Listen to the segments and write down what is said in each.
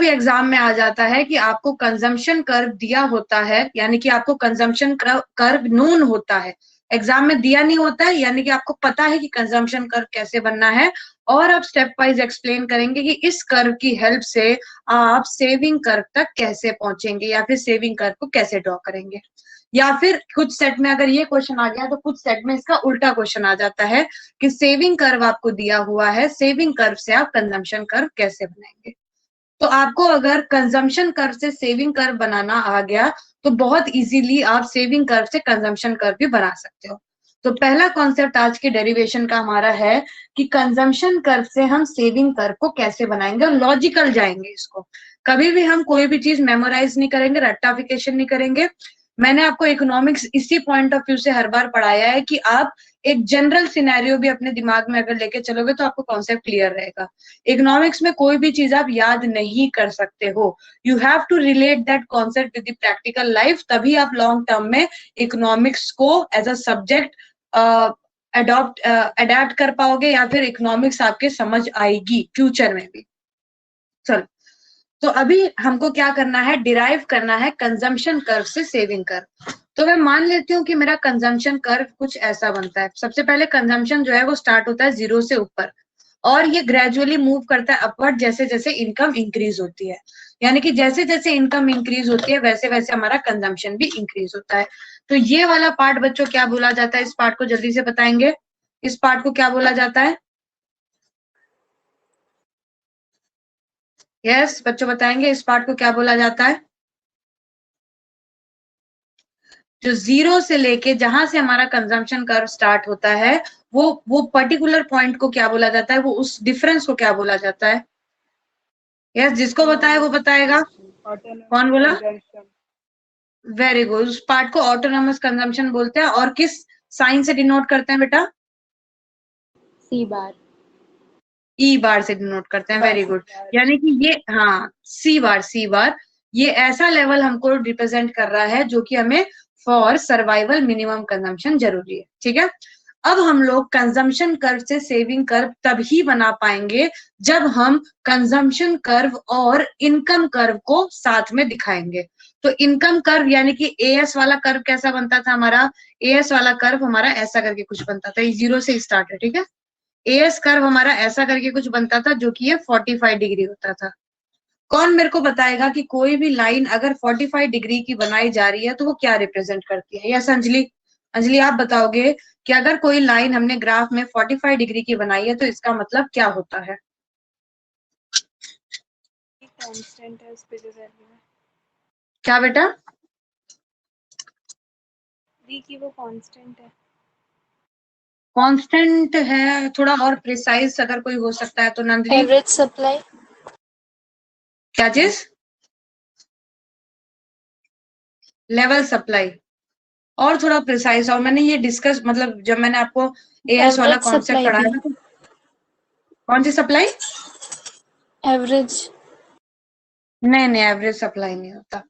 कभी एग्जाम में आ जाता है कि आपको कंजम्पशन कर्व दिया होता है, यानी कि आपको कंजम्पशन कर्व नोन होता है, एग्जाम में दिया नहीं होता है, यानी कि आपको पता है कि कंजम्पशन कर्व कैसे बनना है, और आप स्टेप वाइज एक्सप्लेन करेंगे कि इस कर्व की हेल्प से आप सेविंग कर्व तक कैसे पहुंचेंगे या फिर सेविंग कर्व को कैसे ड्रॉ करेंगे। या फिर कुछ सेट में अगर ये क्वेश्चन आ गया तो कुछ सेट में इसका उल्टा क्वेश्चन आ जाता है कि सेविंग कर्व आपको दिया हुआ है, सेविंग कर्व से आप कंजम्पशन कर्व कैसे बनाएंगे। तो आपको अगर कंजम्पशन कर्व से सेविंग कर्व बनाना आ गया तो बहुत इजीली आप सेविंग कर्व से कंजम्पशन कर्व भी बना सकते हो। तो पहला कॉन्सेप्ट आज के डेरिवेशन का हमारा है कि कंजम्पशन कर्व से हम सेविंग कर्व को कैसे बनाएंगे, और लॉजिकल जाएंगे इसको। कभी भी हम कोई भी चीज मेमोराइज नहीं करेंगे, रट्टाफिकेशन नहीं करेंगे। मैंने आपको इकोनॉमिक्स इसी पॉइंट ऑफ व्यू से हर बार पढ़ाया है कि आप एक जनरल सिनेरियो भी अपने दिमाग में अगर लेके चलोगे तो आपको कॉन्सेप्ट क्लियर रहेगा। इकोनॉमिक्स में कोई भी चीज आप याद नहीं कर सकते हो, you have to relate that concept with the practical life, तभी आप लॉन्ग टर्म में इकोनॉमिक्स को एज अ सब्जेक्ट अडेप्ट कर पाओगे, या फिर इकोनॉमिक्स आपके समझ आएगी फ्यूचर में भी। चलो, तो अभी हमको क्या करना है, डिराइव करना है कंजम्पशन कर्व से सेविंग कर्व। तो मैं मान लेती हूँ कि मेरा कंजम्पशन कर्व कुछ ऐसा बनता है। सबसे पहले कंजम्पशन जो है वो स्टार्ट होता है 0 से ऊपर, और ये ग्रेजुअली मूव करता है अपवर्ड जैसे जैसे इनकम इंक्रीज होती है, यानी कि जैसे जैसे इनकम इंक्रीज होती है वैसे वैसे हमारा कंजम्पशन भी इंक्रीज होता है। तो ये वाला पार्ट बच्चों क्या बोला जाता है, इस पार्ट को जल्दी से बताएंगे, इस पार्ट को क्या बोला जाता है? यस बच्चों बताएंगे, इस पार्ट को क्या बोला जाता है? जो 0 से लेके जहां से हमारा कंजम्पशन कर्व स्टार्ट होता है वो पर्टिकुलर पॉइंट को क्या बोला जाता है, वो उस डिफरेंस को क्या बोला जाता है? यस जिसको बताए वो बताएगा। कौन बोला? वेरी गुड, उस पार्ट को ऑटोनॉमस कंजम्पशन बोलते हैं। और किस साइन से डिनोट करते हैं बेटा? सी बार। ई बार से डिनोट करते हैं, वेरी गुड। यानी कि ये हाँ सी बार ये ऐसा लेवल हमको रिप्रेजेंट कर रहा है जो कि हमें फॉर सर्वाइवल मिनिमम कंजम्पशन जरूरी है। ठीक है, अब हम लोग कंजम्पशन कर्व से सेविंग कर्व तभी बना पाएंगे जब हम कंजम्पशन कर्व और इनकम कर्व को साथ में दिखाएंगे। तो इनकम कर्व यानी कि एएस वाला कर्व कैसा बनता था हमारा? एएस वाला कर्व हमारा ऐसा करके कुछ बनता था, 0 से स्टार्ट है। ठीक है, एएस कर्व हमारा ऐसा करके कुछ बनता था जो कि ये 45 डिग्री होता था। कौन मेरे को बताएगा कि कोई भी लाइन अगर 45 डिग्री की बनाई जा रही है तो वो क्या रिप्रेजेंट करती है? यस अंजलि, अंजलि आप बताओगे कि अगर कोई लाइन हमने ग्राफ में 45 डिग्री की बनाई है तो इसका मतलब क्या होता है? कांस्टेंट है, उस पे जो वैल्यू है। क्या बेटा? वी की वो कांस्टेंट है। कांस्टेंट है, थोड़ा और प्रिसाइज अगर कोई हो सकता है तो नंदनी। Average supply. क्या चीज? Level supply. और थोड़ा प्रिसाइज, और मैंने ये डिस्कस मतलब जब मैंने आपको एएस वाला कॉन्सेप्ट पढ़ाया था। कौन सी सप्लाई? एवरेज। नहीं एवरेज सप्लाई नहीं होता।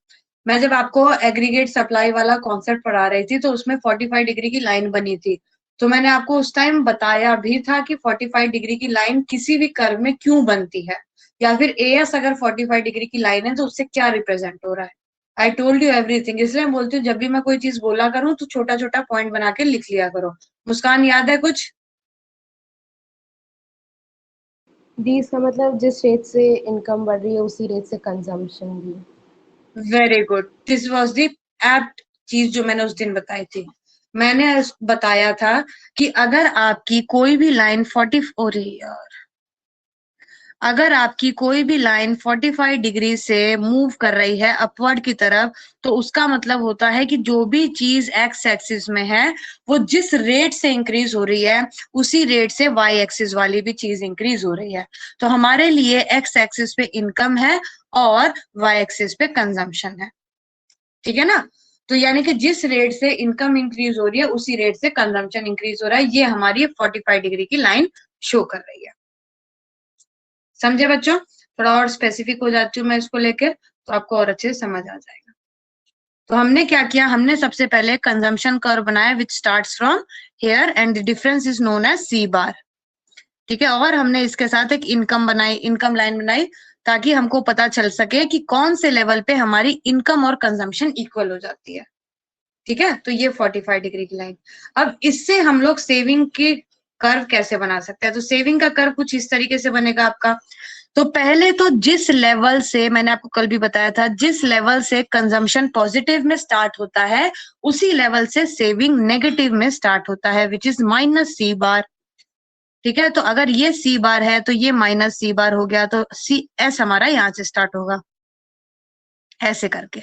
मैं जब आपको एग्रीगेट सप्लाई वाला कॉन्सेप्ट पढ़ा रही थी तो उसमें 45 डिग्री की लाइन बनी थी, तो मैंने आपको उस टाइम बताया भी था कि 45 डिग्री की लाइन किसी भी कर्व में क्यों बनती है, या फिर एएस अगर 45 डिग्री की लाइन है तो उससे क्या रिप्रेजेंट हो रहा है। आई टोल्ड यू एवरीथिंग, इसलिए मैं बोलती हूँ जब भी मैं कोई चीज बोला करूँ तो छोटा छोटा पॉइंट बना के लिख लिया करो। मुस्कान याद है कुछ? डी इसका मतलब जिस रेट से इनकम बढ़ रही है उसी रेट से कंजम्पशन भी। Very good, this was the apt चीज जो मैंने उस दिन बताई थी। मैंने बताया था कि अगर आपकी कोई भी लाइन 45 डिग्री से मूव कर रही है अपवर्ड की तरफ, तो उसका मतलब होता है कि जो भी चीज एक्स एक्सिस में है वो जिस रेट से इंक्रीज हो रही है उसी रेट से वाई एक्सिस वाली भी चीज इंक्रीज हो रही है। तो हमारे लिए एक्स एक्सिस पे इनकम है और वाई एक्सिस पे कंजम्पशन है। ठीक है ना? तो यानी कि जिस रेट से इनकम इंक्रीज हो रही है उसी रेट से कंजम्पशन इंक्रीज हो रहा है, ये हमारी 45 डिग्री की लाइन शो कर रही है। समझे बच्चों? थोड़ा और स्पेसिफिक हो जाती हूँ मैं इसको लेकर तो आपको और अच्छे से समझ आ जाएगा। तो हमने क्या किया, हमने सबसे पहले कंजम्पशन कर्व बनाया which starts from here and the difference is known as C bar. ठीक है, और हमने इसके साथ एक इनकम बनाई, इनकम लाइन बनाई ताकि हमको पता चल सके कि कौन से लेवल पे हमारी इनकम और कंजम्पशन इक्वल हो जाती है। ठीक है, तो ये 45 डिग्री की लाइन। अब इससे हम लोग सेविंग की कर्व कैसे बना सकते हैं? तो सेविंग का कर्व कुछ इस तरीके से बनेगा आपका। तो पहले तो जिस लेवल से, मैंने आपको कल भी बताया था, जिस लेवल से कंजम्पशन पॉजिटिव में स्टार्ट होता है उसी लेवल से सेविंग नेगेटिव में स्टार्ट होता है, विच इज -C बार। ठीक है, तो अगर ये C बार है तो ये -C बार हो गया, तो CS हमारा यहां से स्टार्ट होगा ऐसे करके।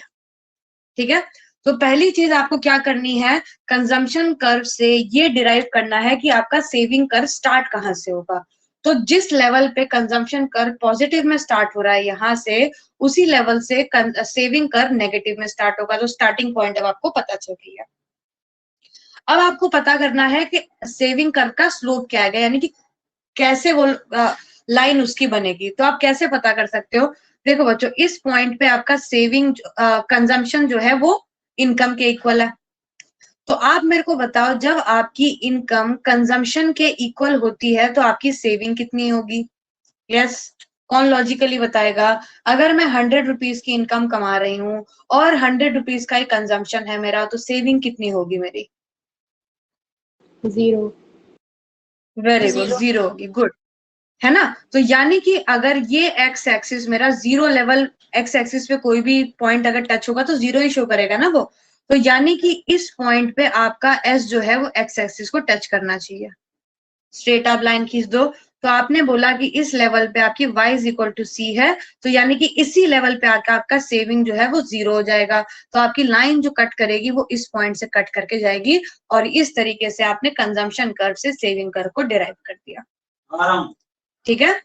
ठीक है, तो पहली चीज आपको क्या करनी है, कंजम्पशन कर्व से ये डिराइव करना है कि आपका सेविंग कर्व स्टार्ट कहां से होगा। तो जिस लेवल पे कंजम्पशन कर्व पॉजिटिव में स्टार्ट हो रहा है यहां से, उसी लेवल से सेविंग कर्व नेगेटिव में स्टार्ट होगा। तो स्टार्टिंग पॉइंट अब आपको पता चल गई है। अब आपको पता करना है कि सेविंग कर्व का स्लोप क्या है, यानी कि कैसे वो लाइन उसकी बनेगी। तो आप कैसे पता कर सकते हो? देखो बच्चों, इस पॉइंट पे आपका सेविंग कंजम्पशन जो है वो इनकम के इक्वल है। तो आप मेरे को बताओ, जब आपकी इनकम कंजम्पशन के इक्वल होती है तो आपकी सेविंग कितनी होगी? यस, कौन लॉजिकली बताएगा? अगर मैं 100 रुपीज की इनकम कमा रही हूँ और 100 रुपीज का ही कंजम्पशन है मेरा, तो सेविंग कितनी होगी मेरी? 0। वेरी गुड, 0 होगी। गुड, है ना? तो यानी कि अगर ये एक्स एक्सिस मेरा जीरो लेवल, एक्स एक्सिस पे कोई भी पॉइंट अगर टच होगा तो 0 ही शो करेगा ना वो। तो यानी कि इस पॉइंट पे आपका एस जो है वो एक्स एक्सिस को टच करना चाहिए। स्ट्रेट अप लाइन खींच दो। तो आपने बोला कि इस लेवल पे आपकी y is equal to C है, तो यानी कि इसी लेवल पे आकर आपका सेविंग जो है वो 0 हो जाएगा। तो आपकी लाइन जो कट करेगी वो इस पॉइंट से कट करके जाएगी, और इस तरीके से आपने कंजम्पशन कर्व से सेविंग कर्व को डिराइव कर दिया। ठीक है,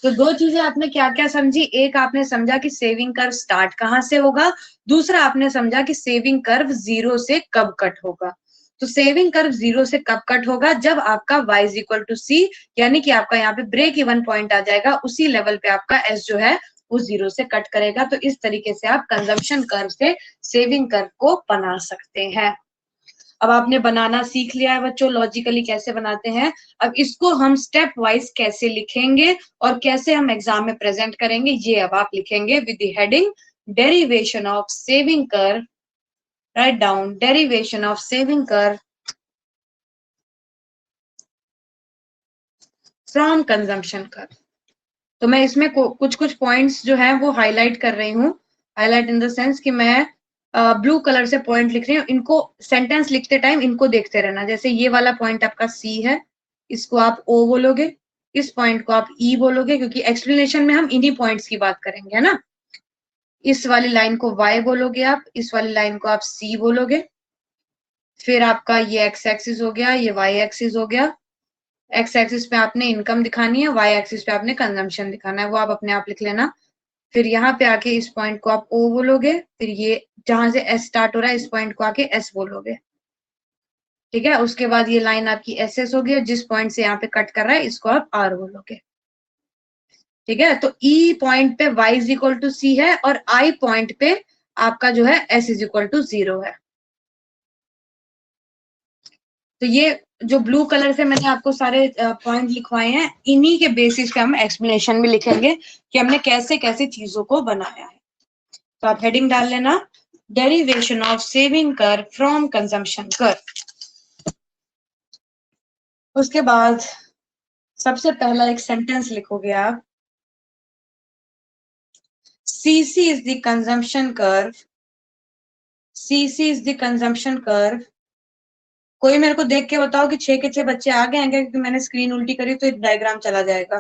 तो दो चीजें आपने क्या क्या समझी? एक आपने समझा कि सेविंग कर्व स्टार्ट कहां से होगा, दूसरा आपने समझा कि सेविंग कर्व 0 से कब कट होगा। तो सेविंग कर्व 0 से कब कट होगा? जब आपका y is equal to C, यानी कि आपका यहाँ पे ब्रेक इवन पॉइंट आ जाएगा, उसी लेवल पे आपका S जो है वो 0 से कट करेगा। तो इस तरीके से आप कंजम्पशन कर्व से सेविंग कर्व को बना सकते हैं। अब आपने बनाना सीख लिया है बच्चों, लॉजिकली कैसे बनाते हैं। अब इसको हम स्टेप वाइज कैसे लिखेंगे और कैसे हम एग्जाम में प्रेजेंट करेंगे, ये अब आप लिखेंगे with the heading derivation of saving curve. Write down derivation of saving curve from consumption curve. तो मैं इसमें कुछ कुछ पॉइंट्स जो है वो हाईलाइट कर रही हूँ। हाईलाइट इन द सेंस कि मैं ब्लू कलर से पॉइंट लिख रही हूँ। इनको सेंटेंस लिखते टाइम इनको देखते रहना। जैसे ये वाला पॉइंट आपका C है, इसको आप O बोलोगे, इस पॉइंट को आप E बोलोगे, क्योंकि एक्सप्लेनेशन में हम इन्हीं पॉइंट्स की बात करेंगे, है ना। इस वाली लाइन को Y बोलोगे आप, इस वाली लाइन को आप C बोलोगे। फिर आपका ये एक्स एक्सिस हो गया, ये वाई एक्सिस हो गया। एक्स एक्सिस पे आपने इनकम दिखानी है, वाई एक्सिस पे आपने कंजम्पशन दिखाना है, वो आप अपने आप लिख लेना। फिर यहाँ पे आके इस पॉइंट को आप O बोलोगे, फिर ये जहां से S स्टार्ट हो रहा है इस पॉइंट को आके S बोलोगे। ठीक है, उसके बाद ये लाइन आपकी SS होगी, और जिस पॉइंट से यहाँ पे कट कर रहा है इसको आप R बोलोगे। ठीक है, तो E पॉइंट पे y is equal to C है, और I पॉइंट पे आपका जो है S इज इक्वल टू 0 है। तो ये जो ब्लू कलर से मैंने आपको सारे पॉइंट लिखवाए हैं, इन्हीं के बेसिस पे हम एक्सप्लेनेशन भी लिखेंगे कि हमने कैसे कैसे चीजों को बनाया है। तो आप हेडिंग डाल लेना, derivation of saving curve from consumption curve. उसके बाद सबसे पहला एक सेंटेंस लिखोगे आप, CC is the consumption curve. CC is the consumption curve. कोई मेरे को देख के बताओ कि 6 के 6 बच्चे आ गए हैं क्या? क्योंकि मैंने स्क्रीन उल्टी करी तो डायग्राम चला जाएगा।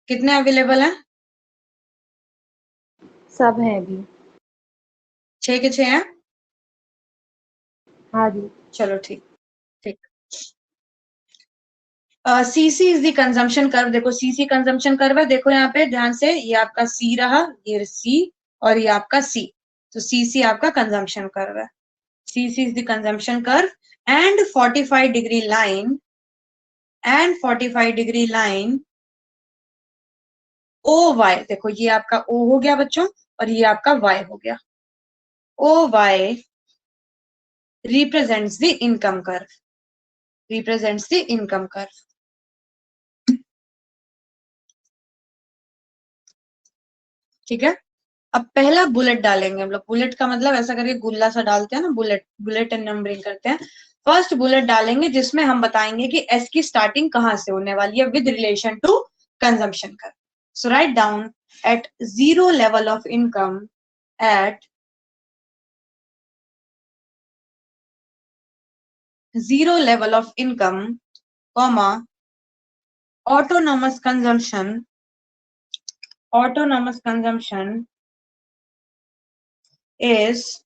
कितने अवेलेबल हैं? सब है अभी। 6 के 6 हैं? हाँ जी। चलो ठीक ठीक। CC is the consumption curve. देखो CC कंजम्पशन कर्व है, देखो यहाँ पे ध्यान से, ये आपका C रहा, ये C, और ये आपका C। तो CC आपका कंजम्पशन कर्व है। CC is the consumption curve and 45 degree line, and 45 degree line OY। देखो ये आपका O हो गया बच्चों, और ये आपका Y हो गया। OY represents the income curve, represents the income curve। ठीक है, अब पहला बुलेट डालेंगे हम लोग। बुलेट का मतलब ऐसा करके गुल्ला सा डालते हैं ना, बुलेट, बुलेट एंड नंबरिंग करते हैं। फर्स्ट बुलेट डालेंगे जिसमें हम बताएंगे कि एस की स्टार्टिंग कहां से होने वाली है with relation to consumption curve. So write down at zero level of income, at zero level of income, comma, autonomous consumption is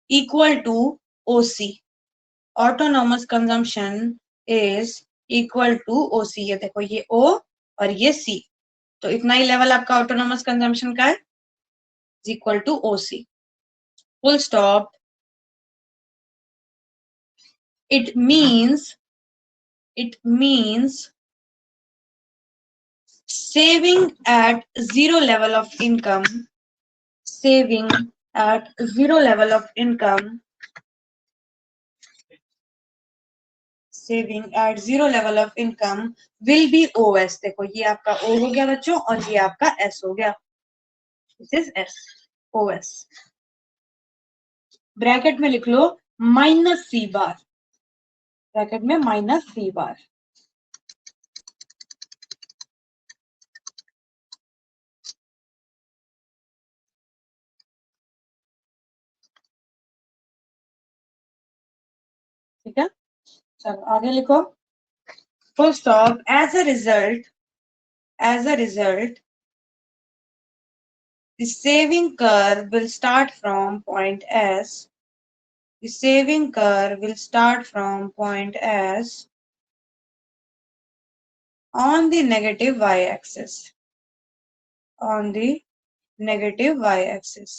equal to OC. Autonomous consumption is equal to OC. ये देखो, ये O और ये C, तो इतना ही level आपका autonomous consumption का है, is equal to OC. Full stop. It means saving at zero level of income, saving at zero level of income, saving at zero level of income will be OS. देखो, ये आपका O हो गया बच्चों और ये आपका S हो गया, this is S, OS। Bracket में लिख लो माइनस C बार, ब्रैकेट में माइनस C बार। ठीक है, चलो आगे लिखो। Full stop. As a result, the saving curve will start from point S. The saving curve will start from point S on the negative y-axis, on the negative y-axis.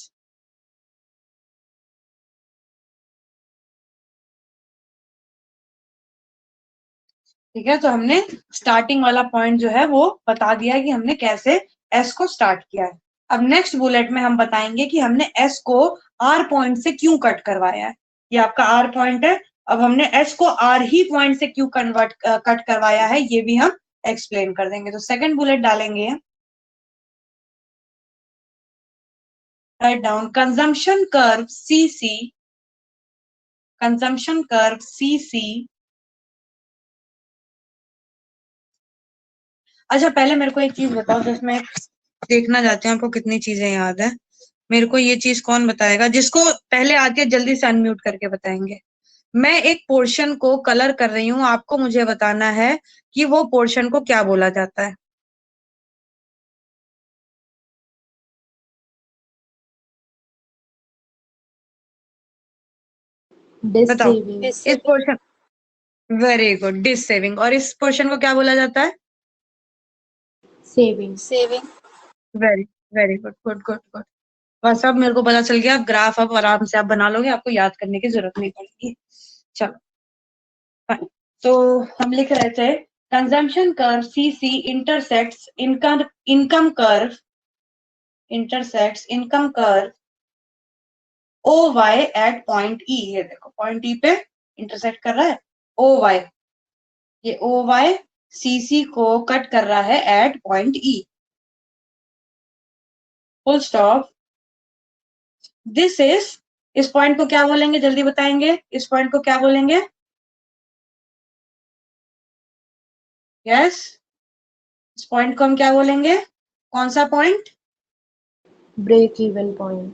ठीक है, तो हमने starting वाला पॉइंट जो है वो बता दिया कि हमने कैसे एस को स्टार्ट किया है। अब नेक्स्ट बुलेट में हम बताएंगे कि हमने एस को आर पॉइंट से क्यों कट करवाया है। ये आपका आर पॉइंट है, अब हमने एस को आर ही पॉइंट से क्यों कट करवाया है ये भी हम एक्सप्लेन कर देंगे। तो सेकंड बुलेट डालेंगे, write down consumption curve CC, consumption curve CC. अच्छा, पहले मेरे को एक चीज बताओ, जिसमें देखना चाहते हैं आपको कितनी चीजें याद है। मेरे को ये चीज कौन बताएगा, जिसको पहले आती है जल्दी से अनम्यूट करके बताएंगे। मैं एक पोर्शन को कलर कर रही हूँ, आपको मुझे बताना है कि वो पोर्शन को क्या बोला जाता है। बताओ। इस portion, very good, this saving. और इस पोर्शन को क्या बोला जाता है? Saving. Very very good, good good good. बस अब मेरे को पता चल गया, ग्राफ अब आराम से आप बना लोगे, आपको याद करने की जरूरत नहीं पड़ेगी। चलो, तो हम लिख रहे थे consumption curve CC intersects income curve O Y at point E. ये देखो, पॉइंट ई पे इंटरसेक्ट कर रहा है ओ वाई, ये ओ वाई सीसी को कट कर रहा है at point E. Full stop. This is, इस पॉइंट को क्या बोलेंगे जल्दी बताएंगे, इस पॉइंट को क्या बोलेंगे? यस, इस पॉइंट को हम क्या बोलेंगे? कौन सा point? Break even point.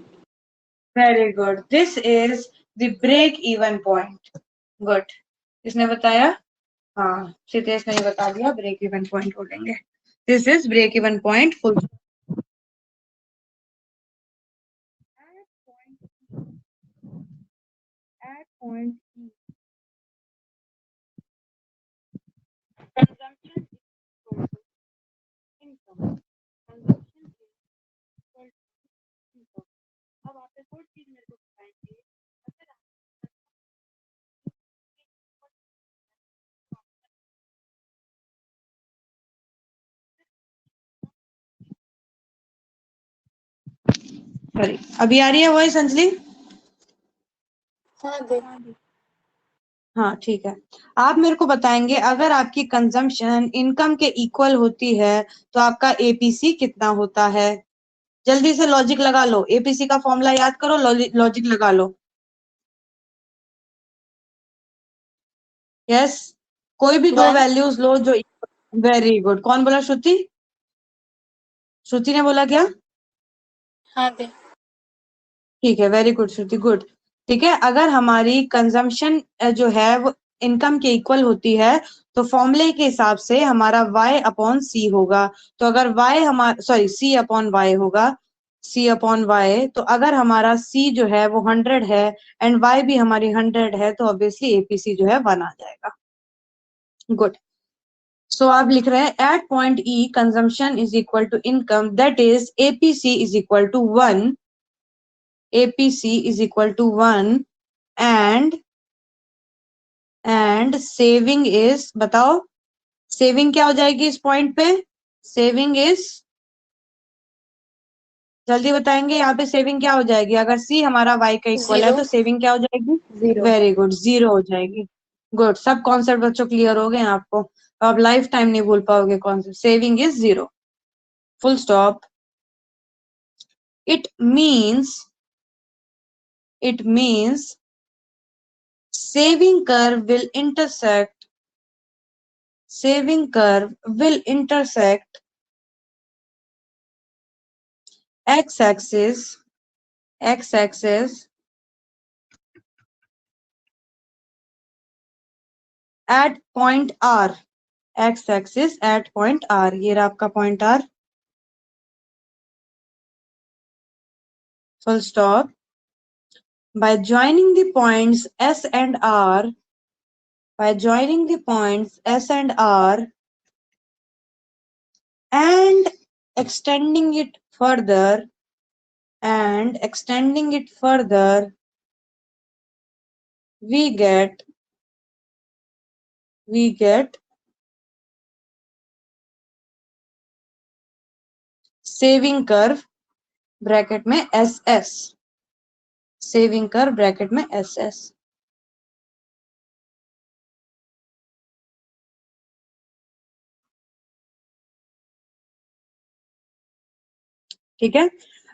Very good, this is the break even point. Good, किसने बताया? हाँ, सितेश ने बता दिया, ब्रेक इवन पॉइंट बोलेंगे। This is break even point. Full at point E, consumption is equal to income, consumption is equal to income। अब आप एक और चीज मेरे को बताएंगे, अगर सॉरी, अभी आ रही है वॉइस अंजलि? हाँ ठीक है। आप मेरे को बताएंगे, अगर आपकी कंजम्पशन इनकम के इक्वल होती है तो आपका एपीसी कितना होता है? जल्दी से लॉजिक लगा लो, एपीसी का फॉर्मूला याद करो, लॉजिक लगा लो। यस, कोई भी दो 1 वैल्यूज लो जो, वेरी गुड। कौन बोला? श्रुति, श्रुति ने बोला क्या? हाँ दे ठीक है, वेरी गुड श्रुति, गुड। ठीक है, अगर हमारी कंजम्पशन जो है वो इनकम के इक्वल होती है तो फॉर्मूले के हिसाब से हमारा y अपॉन सी होगा। तो अगर y हमारा, सॉरी, c अपॉन y होगा, c अपॉन y। तो अगर हमारा c जो है वो 100 है एंड y भी हमारी 100 है तो ऑब्वियसली एपीसी जो है 1 आ जाएगा। गुड। सो आप लिख रहे हैं at point E consumption is equal to income, that is APC is equal to 1, APC is equal to 1 and saving is, बताओ सेविंग क्या हो जाएगी इस पॉइंट पे? सेविंग इज, जल्दी बताएंगे यहाँ पे सेविंग क्या हो जाएगी? अगर C हमारा Y का इक्वल है 0 तो सेविंग क्या हो जाएगी? 0 वेरी गुड, 0 हो जाएगी। गुड, सब कॉन्सेप्ट बच्चों क्लियर हो गए आपको, अब लाइफ टाइम नहीं भूल पाओगे concept. Saving is 0, full stop. It means saving curve will intersect x-axis at point R, x-axis at point R, ये रहा आपका point R, full stop। By joining the points S and R, and extending it further, we get saving curve bracket में SS, saving curve bracket में SS। ठीक है,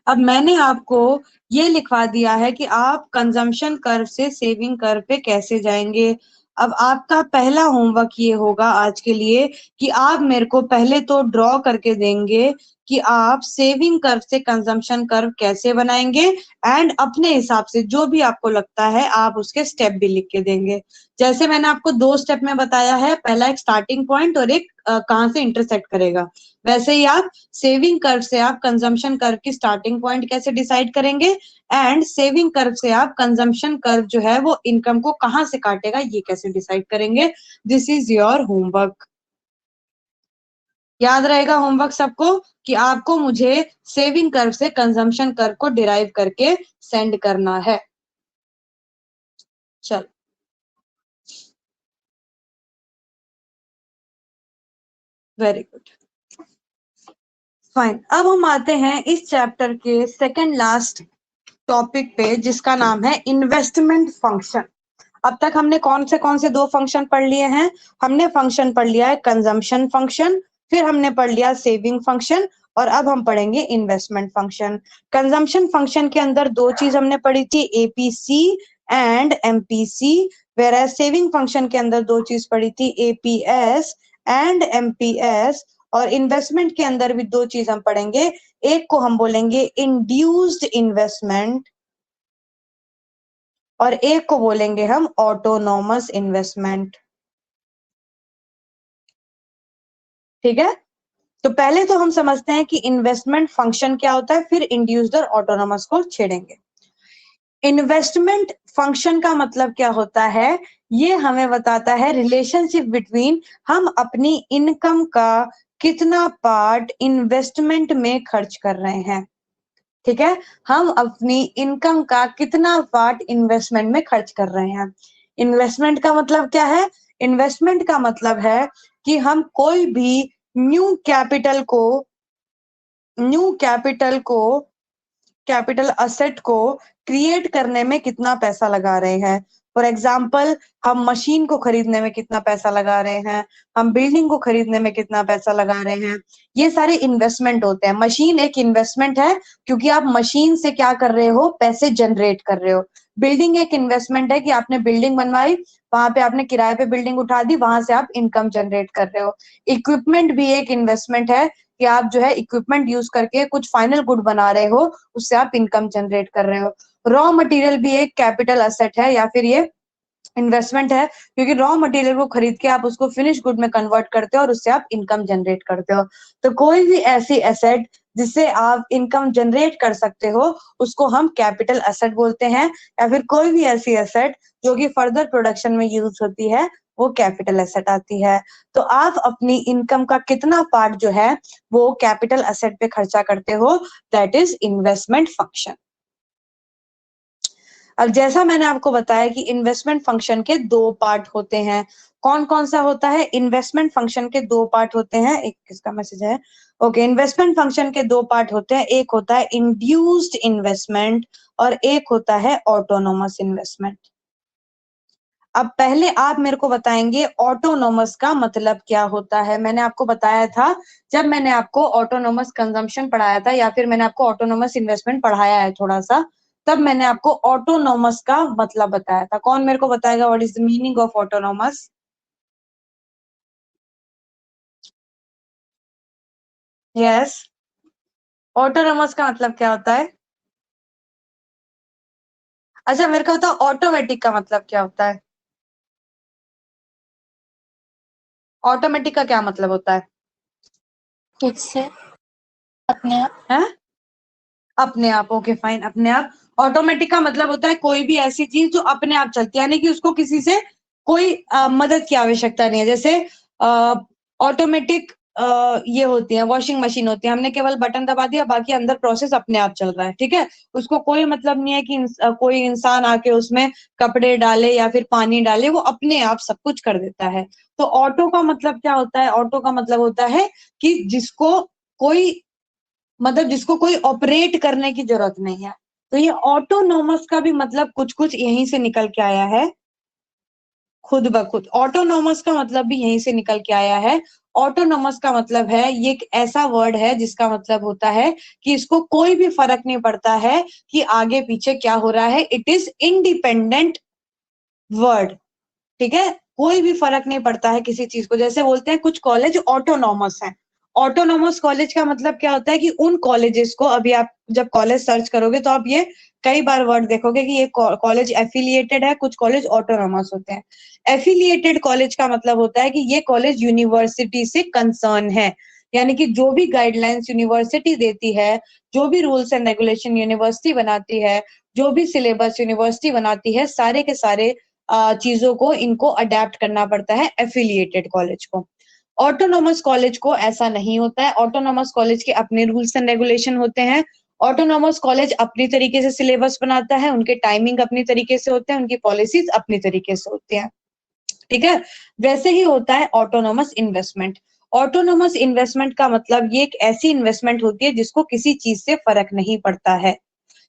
अब मैंने आपको ये लिखवा दिया है कि आप कंजम्पशन कर्व से सेविंग कर्व पे कैसे जाएंगे। अब आपका पहला होमवर्क ये होगा आज के लिए कि आप मेरे को पहले तो ड्रॉ करके देंगे कि आप सेविंग कर्व से कंजम्पशन कर्व कैसे बनाएंगे, एंड अपने हिसाब से जो भी आपको लगता है आप उसके स्टेप भी लिख के देंगे। जैसे मैंने आपको 2 स्टेप में बताया है, पहला एक स्टार्टिंग पॉइंट और एक कहाँ से इंटरसेक्ट करेगा, वैसे ही आप सेविंग कर्व से आप कंजम्पशन कर्व की स्टार्टिंग पॉइंट कैसे डिसाइड करेंगे, एंड सेविंग कर्व से आप कंजम्पशन कर्व जो है वो इनकम को कहां से काटेगा ये कैसे डिसाइड करेंगे। This is your homework. याद रहेगा होमवर्क सबको कि आपको मुझे सेविंग कर्व से कंजम्पशन कर्व को डिराइव करके सेंड करना है। चल, वेरी गुड, फाइन। अब हम आते हैं इस चैप्टर के सेकंड लास्ट टॉपिक पे जिसका नाम है इन्वेस्टमेंट फंक्शन। अब तक हमने कौन से 2 फंक्शन पढ़ लिए हैं? हमने फंक्शन पढ़ लिया है कंजम्पशन फंक्शन, फिर हमने पढ़ लिया सेविंग फंक्शन, और अब हम पढ़ेंगे इन्वेस्टमेंट फंक्शन। कंजम्पशन फंक्शन के अंदर 2 चीज हमने पढ़ी थी, APC and MPC, whereas saving function के अंदर 2 चीज पढ़ी थी, एपीएस एंड एमपीएस, और इन्वेस्टमेंट के अंदर भी 2 चीज हम पढ़ेंगे, एक को हम बोलेंगे इंड्यूस्ड इन्वेस्टमेंट और एक को बोलेंगे हम ऑटोनॉमस इन्वेस्टमेंट। ठीक है, तो पहले तो हम समझते हैं कि इन्वेस्टमेंट फंक्शन क्या होता है, फिर इंड्यूस्ड और ऑटोनॉमस को छेड़ेंगे। इन्वेस्टमेंट फंक्शन का मतलब क्या होता है, ये हमें बताता है रिलेशनशिप बिटवीन हम अपनी इनकम का कितना पार्ट इन्वेस्टमेंट में खर्च कर रहे हैं। ठीक है, हम अपनी इनकम का कितना पार्ट इन्वेस्टमेंट में खर्च कर रहे हैं। इन्वेस्टमेंट का मतलब क्या है? इन्वेस्टमेंट का मतलब है कि हम कोई भी न्यू कैपिटल कैपिटल असेट को क्रिएट करने में कितना पैसा लगा रहे हैं। फॉर एग्जाम्पल, हम मशीन को खरीदने में कितना पैसा लगा रहे हैं, हम बिल्डिंग को खरीदने में कितना पैसा लगा रहे हैं, ये सारे इन्वेस्टमेंट होते हैं। मशीन एक इन्वेस्टमेंट है क्योंकि आप मशीन से क्या कर रहे हो, पैसे जनरेट कर रहे हो। बिल्डिंग एक इन्वेस्टमेंट है कि आपने बिल्डिंग बनवाई, वहां पे आपने किराए पे बिल्डिंग उठा दी, वहां से आप इनकम जनरेट कर रहे हो। इक्विपमेंट भी एक इन्वेस्टमेंट है कि आप जो है इक्विपमेंट यूज करके कुछ फाइनल गुड बना रहे हो, उससे आप इनकम जनरेट कर रहे हो। रॉ मटेरियल भी एक कैपिटल असेट है या फिर ये इन्वेस्टमेंट है, क्योंकि रॉ मटेरियल को खरीद के आप उसको फिनिश गुड में कन्वर्ट करते हो और उससे आप इनकम जनरेट करते हो। तो कोई भी ऐसी एसेट जिससे आप इनकम जनरेट कर सकते हो उसको हम कैपिटल एसेट बोलते हैं, या फिर कोई भी ऐसी एसेट जो कि फर्दर प्रोडक्शन में यूज होती है वो कैपिटल एसेट आती है। तो आप अपनी इनकम का कितना पार्ट जो है वो कैपिटल एसेट पे खर्चा करते हो, दैट इज इन्वेस्टमेंट फंक्शन। अब जैसा मैंने आपको बताया कि इन्वेस्टमेंट फंक्शन के दो पार्ट होते हैं, कौन कौन सा होता है? इन्वेस्टमेंट फंक्शन के दो पार्ट होते हैं। एक किसका मैसेज है? ओके, इन्वेस्टमेंट फंक्शन के दो पार्ट होते हैं, एक होता है इंड्यूस्ड इन्वेस्टमेंट और एक होता है ऑटोनोमस इन्वेस्टमेंट। अब पहले आप मेरे को बताएंगे ऑटोनोमस का मतलब क्या होता है। मैंने आपको बताया था, जब मैंने आपको ऑटोनोमस कंजम्पशन पढ़ाया था या फिर मैंने आपको ऑटोनोमस इन्वेस्टमेंट पढ़ाया है थोड़ा सा, तब मैंने आपको ऑटोनोमस का मतलब बताया था। कौन मेरे को बताएगा what is the meaning of autonomous? Yes, autonomous का मतलब क्या होता है? अच्छा मेरे को बताओ ऑटोमेटिक का मतलब क्या होता है? ऑटोमेटिक का क्या मतलब होता है? खुद से, अपने आप। है अपने आप। ओके फाइन, अपने आप। ऑटोमेटिक का मतलब होता है कोई भी ऐसी चीज जो अपने आप चलती है, यानी कि उसको किसी से कोई मदद की आवश्यकता नहीं है। जैसे ऑटोमेटिक ये होती है, वॉशिंग मशीन होती है, हमने केवल बटन दबा दिया, बाकी अंदर प्रोसेस अपने आप चल रहा है, ठीक है। उसको कोई मतलब नहीं है कि कोई इंसान आके उसमें कपड़े डाले या फिर पानी डाले, वो अपने आप सब कुछ कर देता है। तो ऑटो का मतलब क्या होता है? ऑटो का मतलब होता है कि जिसको कोई मतलब जिसको कोई ऑपरेट करने की जरूरत नहीं है। तो ये ऑटोनोमस का भी मतलब कुछ कुछ यहीं से निकल के आया है, खुद ब खुद। ऑटोनोमस का मतलब भी यहीं से निकल के आया है। ऑटोनोमस का मतलब है, ये एक ऐसा वर्ड है जिसका मतलब होता है कि इसको कोई भी फर्क नहीं पड़ता है कि आगे पीछे क्या हो रहा है, इट इज इंडिपेंडेंट वर्ड, ठीक है। कोई भी फर्क नहीं पड़ता है किसी चीज को। जैसे बोलते हैं कुछ कॉलेज ऑटोनॉमस है। ऑटोनॉमस कॉलेज का मतलब क्या होता है कि उन कॉलेजेस को, अभी आप जब कॉलेज सर्च करोगे तो आप ये कई बार वर्ड देखोगे कि ये कॉलेज एफिलिएटेड है, कुछ कॉलेज ऑटोनॉमस होते हैं। एफिलिएटेड कॉलेज का मतलब होता है कि ये कॉलेज यूनिवर्सिटी से कंसर्न है, यानी कि जो भी गाइडलाइंस यूनिवर्सिटी देती है, जो भी रूल्स एंड रेगुलेशन यूनिवर्सिटी बनाती है, जो भी सिलेबस यूनिवर्सिटी बनाती है, सारे के सारे चीजों को इनको अडेप्ट करना पड़ता है एफिलिएटेड कॉलेज को। ऑटोनोमस कॉलेज को ऐसा नहीं होता है। ऑटोनोमस कॉलेज के अपने रूल्स एंड रेगुलेशन होते हैं। ऑटोनोमस कॉलेज अपनी तरीके से सिलेबस बनाता है, उनके टाइमिंग अपनी तरीके से होते हैं, उनकी पॉलिसीज अपनी तरीके से होती हैं, ठीक है। वैसे ही होता है ऑटोनोमस इन्वेस्टमेंट। ऑटोनोमस इन्वेस्टमेंट का मतलब ये एक ऐसी इन्वेस्टमेंट होती है जिसको किसी चीज से फर्क नहीं पड़ता है,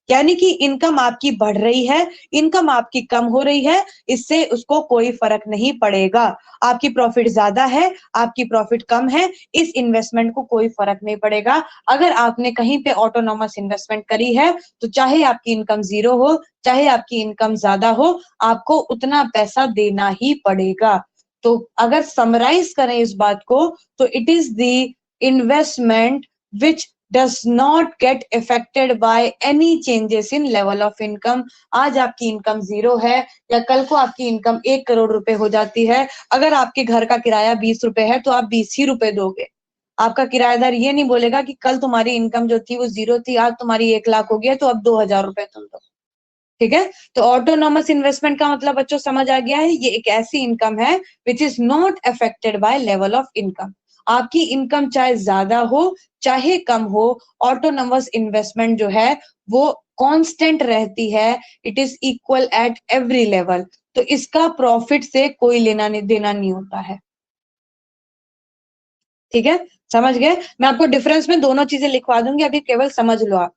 यानी कि इनकम आपकी बढ़ रही है, इनकम आपकी कम हो रही है, इससे उसको कोई फर्क नहीं पड़ेगा। आपकी प्रॉफिट ज्यादा है, आपकी प्रॉफिट कम है, इस इन्वेस्टमेंट को कोई फर्क नहीं पड़ेगा। अगर आपने कहीं पे ऑटोनोमस इन्वेस्टमेंट करी है तो चाहे आपकी इनकम जीरो हो, चाहे आपकी इनकम ज्यादा हो, आपको उतना पैसा देना ही पड़ेगा। तो अगर समराइज करें इस बात को, तो it is the investment which does not get affected by any changes in level of income। आज आपकी इनकम जीरो है या कल को आपकी इनकम 1 करोड़ रुपए हो जाती है, अगर आपके घर का किराया 20 रुपए है तो आप 20 ही रुपए दोगे। आपका किराएदार ये नहीं बोलेगा कि कल तुम्हारी इनकम जो थी वो जीरो थी, आज तुम्हारी 1 लाख हो गया तो अब 2000 रुपए तुम दो, ठीक है। तो ऑटोनोमस इन्वेस्टमेंट का मतलब बच्चों समझ आ गया है, ये एक ऐसी इनकम है which is not affected by level of income. आपकी इनकम चाहे ज्यादा हो चाहे कम हो, ऑटोनोमस इन्वेस्टमेंट जो है वो कांस्टेंट रहती है, it is equal at every level. तो इसका प्रॉफिट से कोई लेना नहीं देना नहीं होता है, ठीक है। समझ गए? मैं आपको डिफरेंस में दोनों चीजें लिखवा दूंगी, अभी केवल समझ लो आप।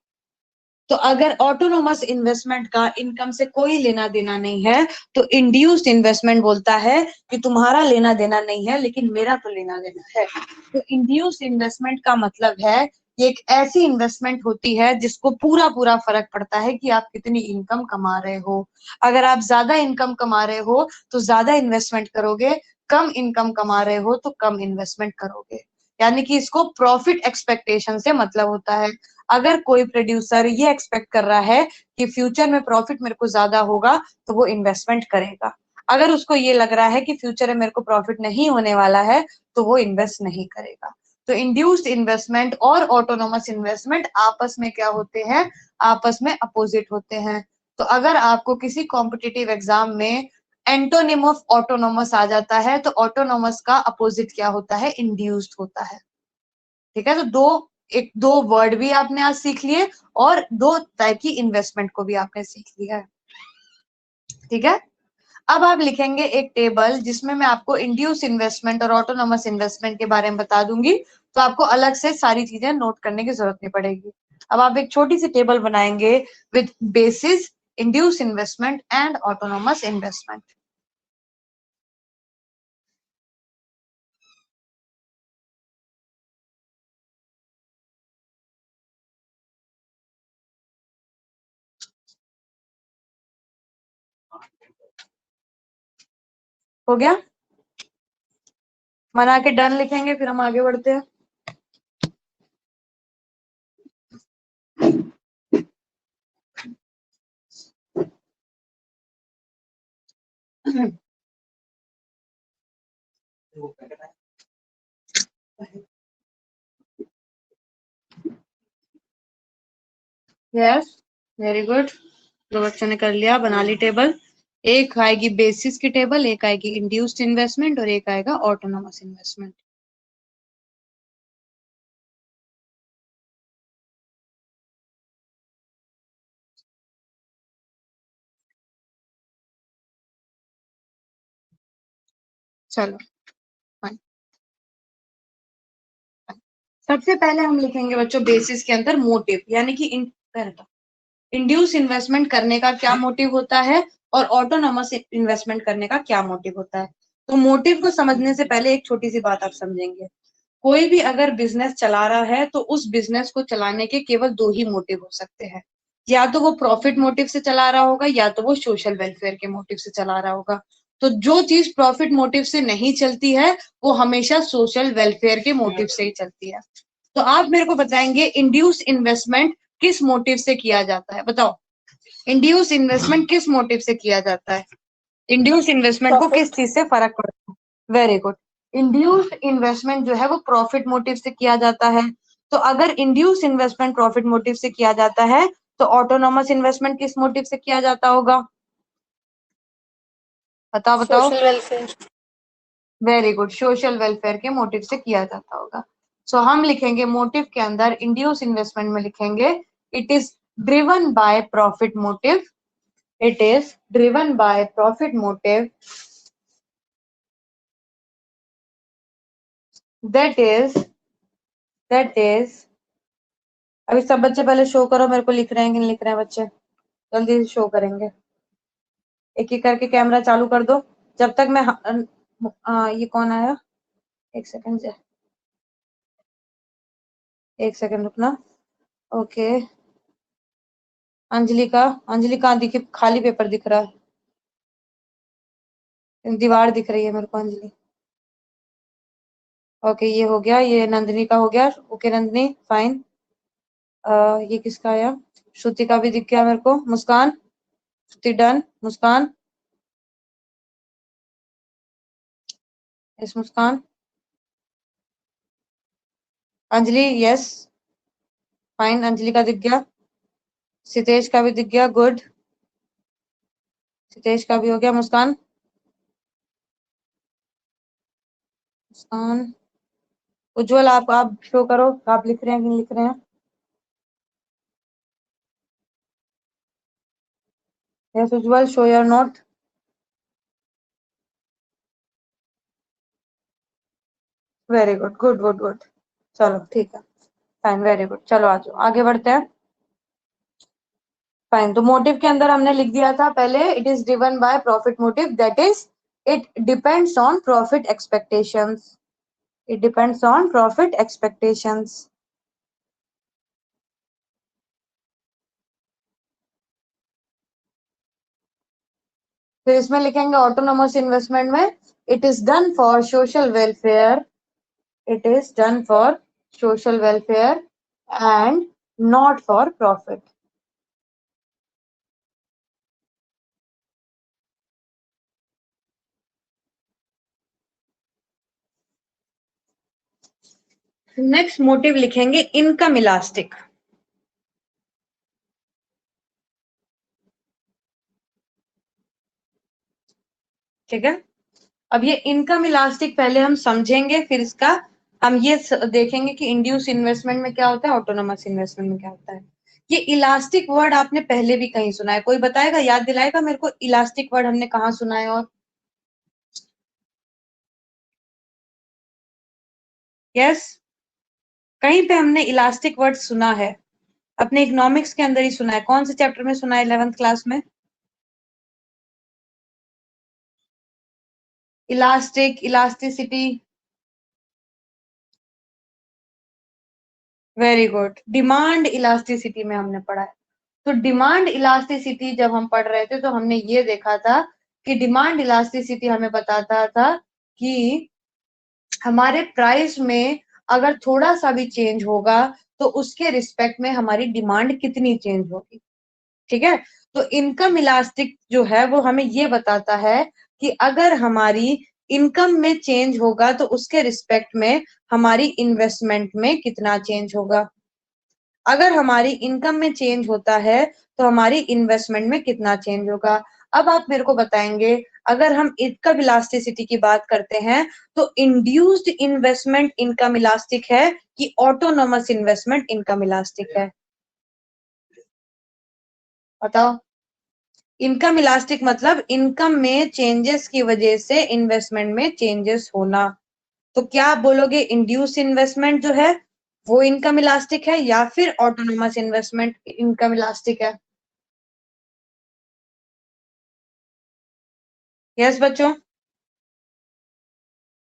तो अगर ऑटोनोमस इन्वेस्टमेंट का इनकम से कोई लेना देना नहीं है तो इंड्यूस्ड इन्वेस्टमेंट बोलता है कि तुम्हारा लेना देना नहीं है लेकिन मेरा तो लेना देना है। तो इंड्यूस्ड इन्वेस्टमेंट का मतलब है ये एक ऐसी इन्वेस्टमेंट होती है जिसको पूरा पूरा फर्क पड़ता है कि आप कितनी इनकम कमा रहे हो। अगर आप ज्यादा इनकम कमा रहे हो तो ज्यादा इन्वेस्टमेंट करोगे, कम इनकम कमा रहे हो तो कम इन्वेस्टमेंट करोगे। यानी कि इसको प्रॉफिट एक्सपेक्टेशन से मतलब होता है। अगर कोई प्रोड्यूसर ये एक्सपेक्ट कर रहा है कि फ्यूचर में प्रॉफिट मेरे को ज्यादा होगा तो वो इन्वेस्टमेंट करेगा। अगर उसको ये लग रहा है कि फ्यूचर में मेरे को प्रॉफिट नहीं होने वाला है तो वो इन्वेस्ट नहीं करेगा। तो इंड्यूस्ड इन्वेस्टमेंट और ऑटोनोमस इन्वेस्टमेंट आपस में क्या होते हैं, आपस में अपोजिट होते हैं। तो अगर आपको किसी कॉम्पिटिटिव एग्जाम में एंटोनिम ऑफ ऑटोनोमस आ जाता है तो ऑटोनोमस का अपोजिट क्या होता है, इंड्यूस्ड होता है। ठीक है, तो दो वर्ड भी आपने आज सीख लिए और दो टाइप की इन्वेस्टमेंट को भी आपने सीख लिया है। ठीक है, अब आप लिखेंगे एक टेबल जिसमें मैं आपको इंड्यूस इन्वेस्टमेंट और ऑटोनोमस इन्वेस्टमेंट के बारे में बता दूंगी, तो आपको अलग से सारी चीजें नोट करने की जरूरत नहीं पड़ेगी। अब आप एक छोटी सी टेबल बनाएंगे with basis induce investment and autonomous investment. हो गया, बना के डन लिखेंगे, फिर हम आगे बढ़ते हैं। Yes, very good. दो बच्चों ने कर लिया, बना ली टेबल। एक आएगी बेसिस की टेबल, एक आएगी इंड्यूस्ड इन्वेस्टमेंट और एक आएगा ऑटोनोमस इन्वेस्टमेंट। चलो fine। सबसे पहले हम लिखेंगे बच्चों बेसिस के अंदर मोटिव, यानी कि इंड्यूस इन्वेस्टमेंट करने का क्या मोटिव होता है और ऑटोनोमस इन्वेस्टमेंट करने का क्या मोटिव होता है। तो मोटिव को समझने से पहले एक छोटी सी बात आप समझेंगे। कोई भी अगर बिजनेस चला रहा है तो उस बिजनेस को चलाने के केवल दो ही मोटिव हो सकते हैं, या तो वो प्रॉफिट मोटिव से चला रहा होगा या तो वो सोशल वेलफेयर के मोटिव से चला रहा होगा। तो जो चीज प्रॉफिट मोटिव से नहीं चलती है वो हमेशा सोशल वेलफेयर के मोटिव से ही चलती है। तो आप मेरे को बताएंगे इंड्यूस इन्वेस्टमेंट किस मोटिव से किया जाता है, बताओ। इंड्यूस इन्वेस्टमेंट किस मोटिव से किया जाता है, इंड्यूस इन्वेस्टमेंट को किस चीज से फर्क पड़ता है। वेरी गुड, इंड्यूस्ड इन्वेस्टमेंट जो है वो प्रॉफिट मोटिव से किया जाता है। तो अगर इंड्यूस इन्वेस्टमेंट प्रॉफिट मोटिव से किया जाता है तो ऑटोनोमस इन्वेस्टमेंट किस मोटिव से किया जाता होगा, बताओ बताओ। Social welfare. Very good, social welfare के मोटिव से किया जाता होगा। सो हम लिखेंगे मोटिव के अंदर इंड्यूस इन्वेस्टमेंट में लिखेंगे it is driven by profit motive, it is driven by profit motive that is अभी सब बच्चे पहले शो करो मेरे को, लिख रहे हैं कि नहीं लिख रहे हैं बच्चे, जल्दी शो करेंगे। एक एक करके कैमरा चालू कर दो जब तक मैं ये कौन आया, एक सेकंड से, एक सेकंड रुकना। ओके, अंजलि कहाँ दिखी, खाली पेपर दिख रहा है, दीवार दिख रही है मेरे को अंजलि। ओके ये हो गया, ये नंदिनी का हो गया। Okay Nandini fine. ये किसका आया, श्रुति का भी दिख गया मेरे को। मुस्कान, श्रुति डन, मुस्कान, यस मुस्कान, अंजलि यस फाइन, अंजलि का दिख गया। सितेश का भी दिख गया, गुड, सितेश का भी हो गया। मुस्कान, मुस्कान, उज्जवल आप शो करो, आप लिख रहे हैं कि नहीं लिख रहे हैं। Yes Ujjwal show your note. Very good, good good good, चलो ठीक है फाइन, वेरी गुड। चलो आ जाओ आगे बढ़ते हैं। फाइन, तो मोटिव के अंदर हमने लिख दिया था पहले, it is driven by profit motive, that is it depends on profit expectations, it depends on profit expectations. फिर इसमें लिखेंगे ऑटोनोमस इन्वेस्टमेंट में, it is done for social welfare, it is done for social welfare and not for profit. Next motive लिखेंगे income elastic, ठीक है। अब ये income elastic पहले हम समझेंगे, फिर इसका हम ये देखेंगे कि इंड्यूस इन्वेस्टमेंट में क्या होता है, ऑटोनोमस इन्वेस्टमेंट में क्या होता है। ये इलास्टिक वर्ड आपने पहले भी कहीं सुना है, कोई बताएगा, याद दिलाएगा मेरे को, इलास्टिक वर्ड हमने कहाँ सुना है? और यस, कहीं पे हमने इलास्टिक वर्ड सुना है, अपने इकोनॉमिक्स के अंदर ही सुना है। कौन से चैप्टर में सुना है? 11th क्लास में। Elastic, elasticity, very good. Demand elasticity में हमने पढ़ा है। तो डिमांड इलास्टिसिटी जब हम पढ़ रहे थे तो हमने ये देखा था कि डिमांड इलास्टिसिटी हमें बताता था कि हमारे प्राइस में अगर थोड़ा सा भी चेंज होगा तो उसके रिस्पेक्ट में हमारी डिमांड कितनी चेंज होगी, ठीक है। तो इनकम इलास्टिक जो है वो हमें ये बताता है कि अगर हमारी इनकम में चेंज होगा तो उसके रिस्पेक्ट में हमारी इन्वेस्टमेंट में कितना चेंज होगा। अगर हमारी इनकम में चेंज होता है तो हमारी इन्वेस्टमेंट में कितना चेंज होगा। अब आप मेरे को बताएंगे, अगर हम इनकम इलास्टिसिटी की बात करते हैं तो इंड्यूस्ड इन्वेस्टमेंट इनकम इलास्टिक है कि ऑटोनोमस इन्वेस्टमेंट इनकम इलास्टिक है? बताओ। इनकम इलास्टिक मतलब इनकम में चेंजेस की वजह से इन्वेस्टमेंट में चेंजेस होना। तो क्या आप बोलोगे इंड्यूस इन्वेस्टमेंट जो है वो इनकम इलास्टिक है या फिर ऑटोनोमस इन्वेस्टमेंट इनकम इलास्टिक है? यस बच्चों,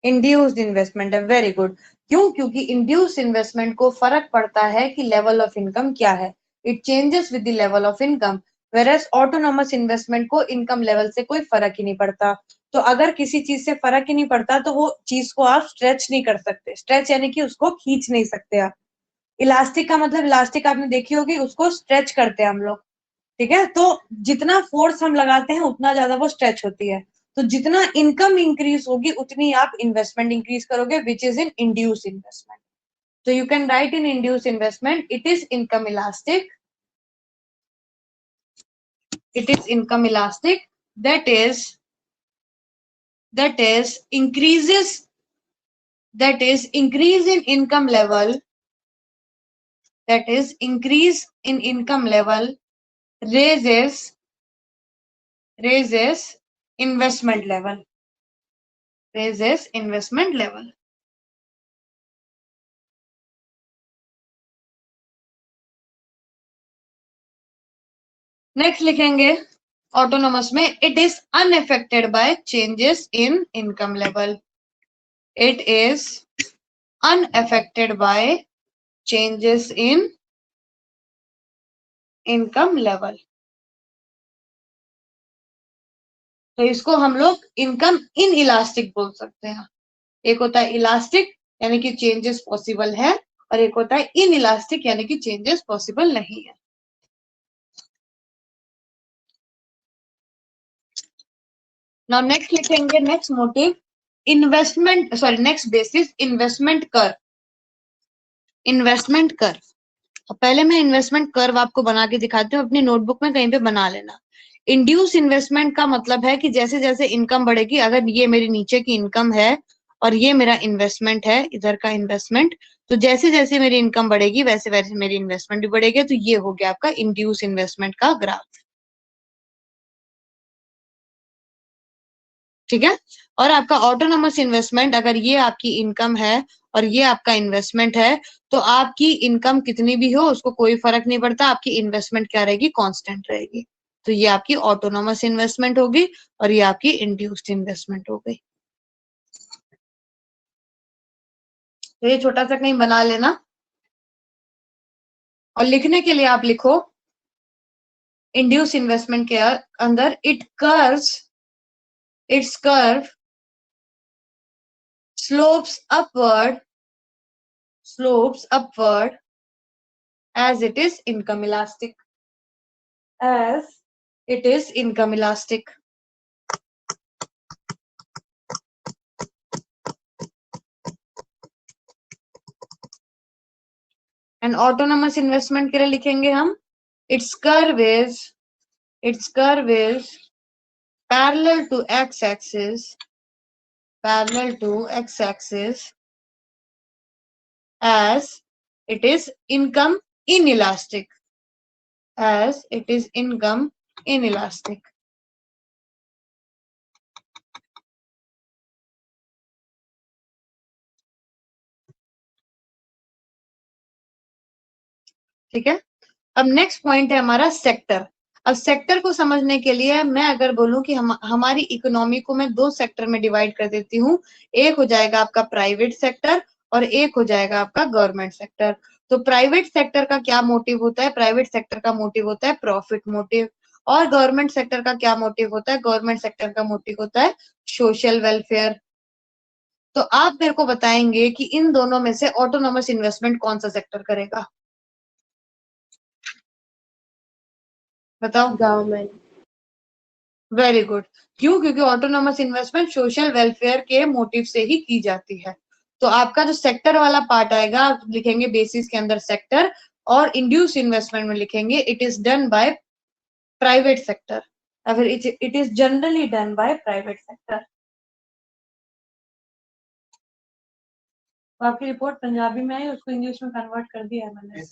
इंड्यूस्ड इन्वेस्टमेंट है, वेरी गुड। क्यों? क्योंकि इंड्यूस्ड इन्वेस्टमेंट को फर्क पड़ता है कि लेवल ऑफ इनकम क्या है, it changes with the level of income, whereas autonomous investment को इनकम लेवल से कोई फर्क ही नहीं पड़ता। तो अगर किसी चीज से फर्क ही नहीं पड़ता तो वो चीज को आप स्ट्रेच नहीं कर सकते, स्ट्रेच यानी कि उसको खींच नहीं सकते आप। इलास्टिक का मतलब, इलास्टिक आपने देखी होगी, उसको स्ट्रेच करते हैं हम लोग, ठीक है। तो जितना फोर्स हम लगाते हैं उतना ज्यादा वो स्ट्रेच होती है। तो जितना इनकम इंक्रीज होगी उतनी आप इन्वेस्टमेंट इंक्रीज करोगे, which is in induce investment. So you can write in induced investment, it is income elastic. It is income elastic. That is increases. That is increase in income level. That is increase in income level raises investment level. Raises investment level. Next लिखेंगे autonomous में, it is unaffected bye changes in income level, it is unaffected bye changes in income level. तो इसको हम लोग income in elastic बोल सकते हैं। एक होता है इलास्टिक यानी कि चेंजेस पॉसिबल है, और एक होता है इन इलास्टिक यानी कि चेंजेस पॉसिबल नहीं है। नाउ नेक्स्ट लिखेंगे, next motive investment, sorry next basis investment curve. Investment curve, पहले मैं इन्वेस्टमेंट कर्व आपको बना के दिखाती हूँ, अपनी नोटबुक में कहीं पे बना लेना। इंड्यूस इन्वेस्टमेंट का मतलब है कि जैसे जैसे इनकम बढ़ेगी, अगर ये मेरी नीचे की इनकम है और ये मेरा इन्वेस्टमेंट है, इधर का इन्वेस्टमेंट, तो जैसे जैसे मेरी इनकम बढ़ेगी वैसे वैसे मेरी इन्वेस्टमेंट भी बढ़ेगी। तो ये हो गया आपका इंड्यूस इन्वेस्टमेंट का ग्राफ, ठीक है। और आपका ऑटोनोमस इन्वेस्टमेंट, अगर ये आपकी इनकम है और ये आपका इन्वेस्टमेंट है, तो आपकी इनकम कितनी भी हो उसको कोई फर्क नहीं पड़ता, आपकी इन्वेस्टमेंट क्या रहेगी, कांस्टेंट रहेगी। तो ये आपकी ऑटोनोमस इन्वेस्टमेंट होगी और ये आपकी इंड्यूस्ड इन्वेस्टमेंट हो गई। तो ये छोटा सा कहीं बना लेना, और लिखने के लिए आप लिखो इंड्यूस इन्वेस्टमेंट के अंदर its curve slopes upward as it is income elastic, and autonomous investment के लिए लिखेंगे हम its curve is parallel to x-axis as it is income inelastic, ठीक है। अब नेक्स्ट पॉइंट है हमारा सेक्टर। अब सेक्टर को समझने के लिए मैं अगर बोलूं कि हमारी इकोनॉमी को मैं दो सेक्टर में डिवाइड कर देती हूँ, एक हो जाएगा आपका प्राइवेट सेक्टर और एक हो जाएगा आपका गवर्नमेंट सेक्टर। तो प्राइवेट सेक्टर का क्या मोटिव होता है, प्राइवेट सेक्टर का मोटिव होता है प्रॉफिट मोटिव, और गवर्नमेंट सेक्टर का क्या मोटिव होता है, गवर्नमेंट सेक्टर का मोटिव होता है सोशल वेलफेयर। तो आप मेरे को बताएंगे कि इन दोनों में से ऑटोनोमस इन्वेस्टमेंट कौन सा सेक्टर करेगा, बताओ। गवर्नमेंट। Very good. क्यों? क्योंकि ऑटोनोमस इन्वेस्टमेंट सोशल वेलफेयर के मोटिव से ही की जाती है। तो आपका जो सेक्टर वाला पार्ट आएगा, आप लिखेंगे बेसिस के अंदर सेक्टर, और इंड्यूस इन्वेस्टमेंट में लिखेंगे it is done by private sector, अगर it is generally done by private sector. आपकी रिपोर्ट पंजाबी में आई, उसको इंग्लिश में कन्वर्ट कर दिया है मैंने,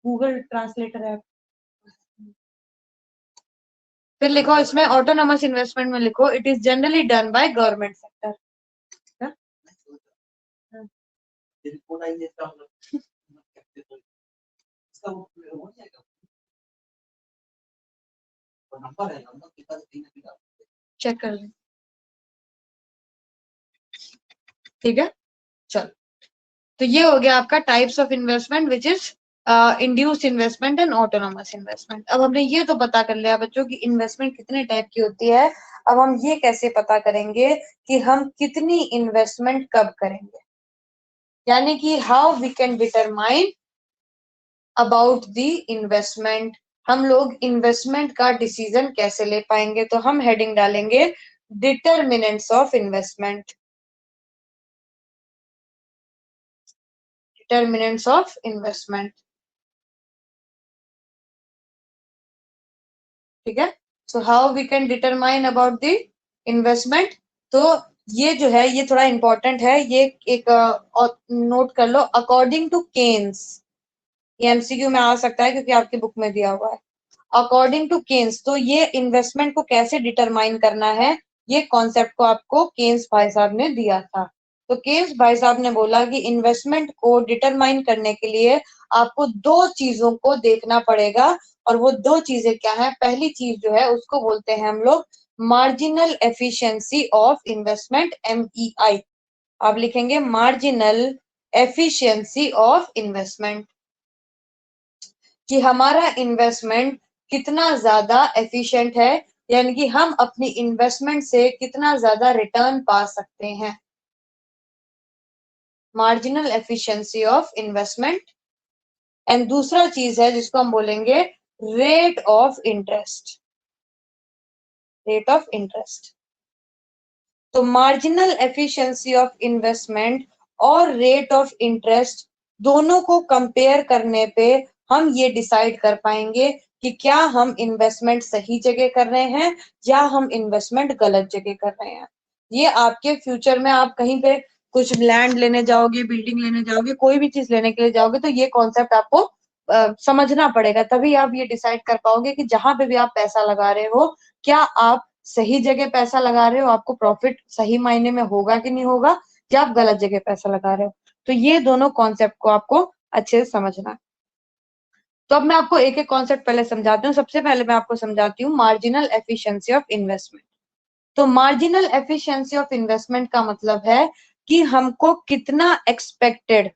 गूगल ट्रांसलेटर ऐप। फिर लिखो इसमें ऑटोनोमस इन्वेस्टमेंट में लिखो it is generally done by government sector. Check कर लें, ठीक है। चलो, तो ये हो गया आपका types of investment which is induced investment and autonomous investment. अब हमने ये तो पता कर लिया बच्चों की इन्वेस्टमेंट कितने टाइप की होती है। अब हम ये कैसे पता करेंगे कि हम कितनी इन्वेस्टमेंट कब करेंगे, यानी कि how we can determine about the investment, हम लोग इन्वेस्टमेंट का डिसीजन कैसे ले पाएंगे। तो हम हेडिंग डालेंगे determinants of investment, determinants of investment, ठीक है। So how we can determine about the investment. तो ये जो है ये थोड़ा इंपॉर्टेंट है, ये एक नोट कर लो, अकॉर्डिंग टू केन्स, ये एमसीक्यू में आ सकता है क्योंकि आपकी बुक में दिया हुआ है। अकॉर्डिंग टू केन्स, तो ये इन्वेस्टमेंट को कैसे डिटरमाइन करना है, ये कॉन्सेप्ट को आपको केन्स भाई साहब ने दिया था। तो केन्स भाई साहब ने बोला कि इन्वेस्टमेंट को डिटरमाइन करने के लिए आपको दो चीजों को देखना पड़ेगा, और वो दो चीजें क्या है, पहली चीज जो है उसको बोलते हैं हम लोग marginal efficiency of investment, MEI। आप लिखेंगे मार्जिनल एफिशिएंसी ऑफ इन्वेस्टमेंट, कि हमारा इन्वेस्टमेंट कितना ज्यादा एफिशिएंट है, यानी कि हम अपनी इन्वेस्टमेंट से कितना ज्यादा रिटर्न पा सकते हैं, marginal efficiency of investment. And दूसरा चीज है जिसको हम बोलेंगे rate of interest, rate of interest. तो मार्जिनल एफिशिएंसी ऑफ इन्वेस्टमेंट और रेट ऑफ इंटरेस्ट दोनों को कंपेयर करने पे हम ये डिसाइड कर पाएंगे कि क्या हम इन्वेस्टमेंट सही जगह कर रहे हैं या हम इन्वेस्टमेंट गलत जगह कर रहे हैं। ये आपके फ्यूचर में आप कहीं पे कुछ लैंड लेने जाओगे, बिल्डिंग लेने जाओगे, कोई भी चीज लेने के लिए जाओगे, तो ये कॉन्सेप्ट आपको समझना पड़ेगा, तभी आप ये डिसाइड कर पाओगे कि जहां पे भी आप पैसा लगा रहे हो क्या आप सही जगह पैसा लगा रहे हो, आपको प्रॉफिट सही मायने में होगा कि नहीं होगा, या आप गलत जगह पैसा लगा रहे हो। तो ये दोनों कॉन्सेप्ट को आपको अच्छे से समझना है। तो अब मैं आपको एक एक कॉन्सेप्ट पहले समझाती हूँ। सबसे पहले मैं आपको समझाती हूँ मार्जिनल एफिशिएंसी ऑफ इन्वेस्टमेंट। तो मार्जिनल एफिशिएंसी ऑफ इन्वेस्टमेंट का मतलब है कि हमको कितना एक्सपेक्टेड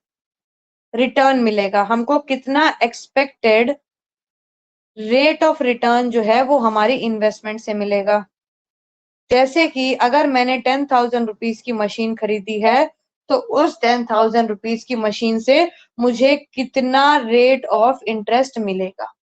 रिटर्न मिलेगा, हमको कितना एक्सपेक्टेड रेट ऑफ रिटर्न जो है वो हमारी इन्वेस्टमेंट से मिलेगा। जैसे कि अगर मैंने 10,000 रुपीज की मशीन खरीदी है, तो उस 10,000 रुपीज की मशीन से मुझे कितना रेट ऑफ इंटरेस्ट मिलेगा।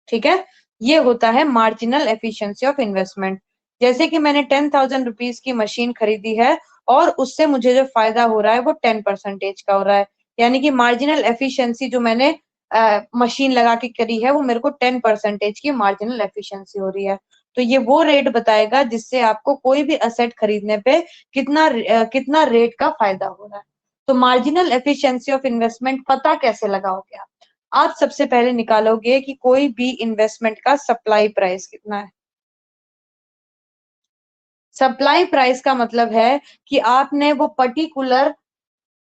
ठीक है, ये होता है मार्जिनल एफिशिएंसी ऑफ इन्वेस्टमेंट। जैसे कि मैंने 10,000 रुपीज की मशीन खरीदी है और उससे मुझे जो फायदा हो रहा है वो 10% का हो रहा है, यानी कि मार्जिनल एफिशिएंसी जो मैंने मशीन लगा के करी है वो मेरे को 10% की मार्जिनल एफिशिएंसी हो रही है। तो ये वो रेट बताएगा जिससे आपको कोई भी असेट खरीदने पे कितना रेट का फायदा हो रहा है। तो मार्जिनल एफिशिएंसी ऑफ इन्वेस्टमेंट पता कैसे लगाओगे आप सबसे पहले निकालोगे कि कोई भी इन्वेस्टमेंट का सप्लाई प्राइस कितना है। सप्लाई प्राइस का मतलब है कि आपने वो पर्टिकुलर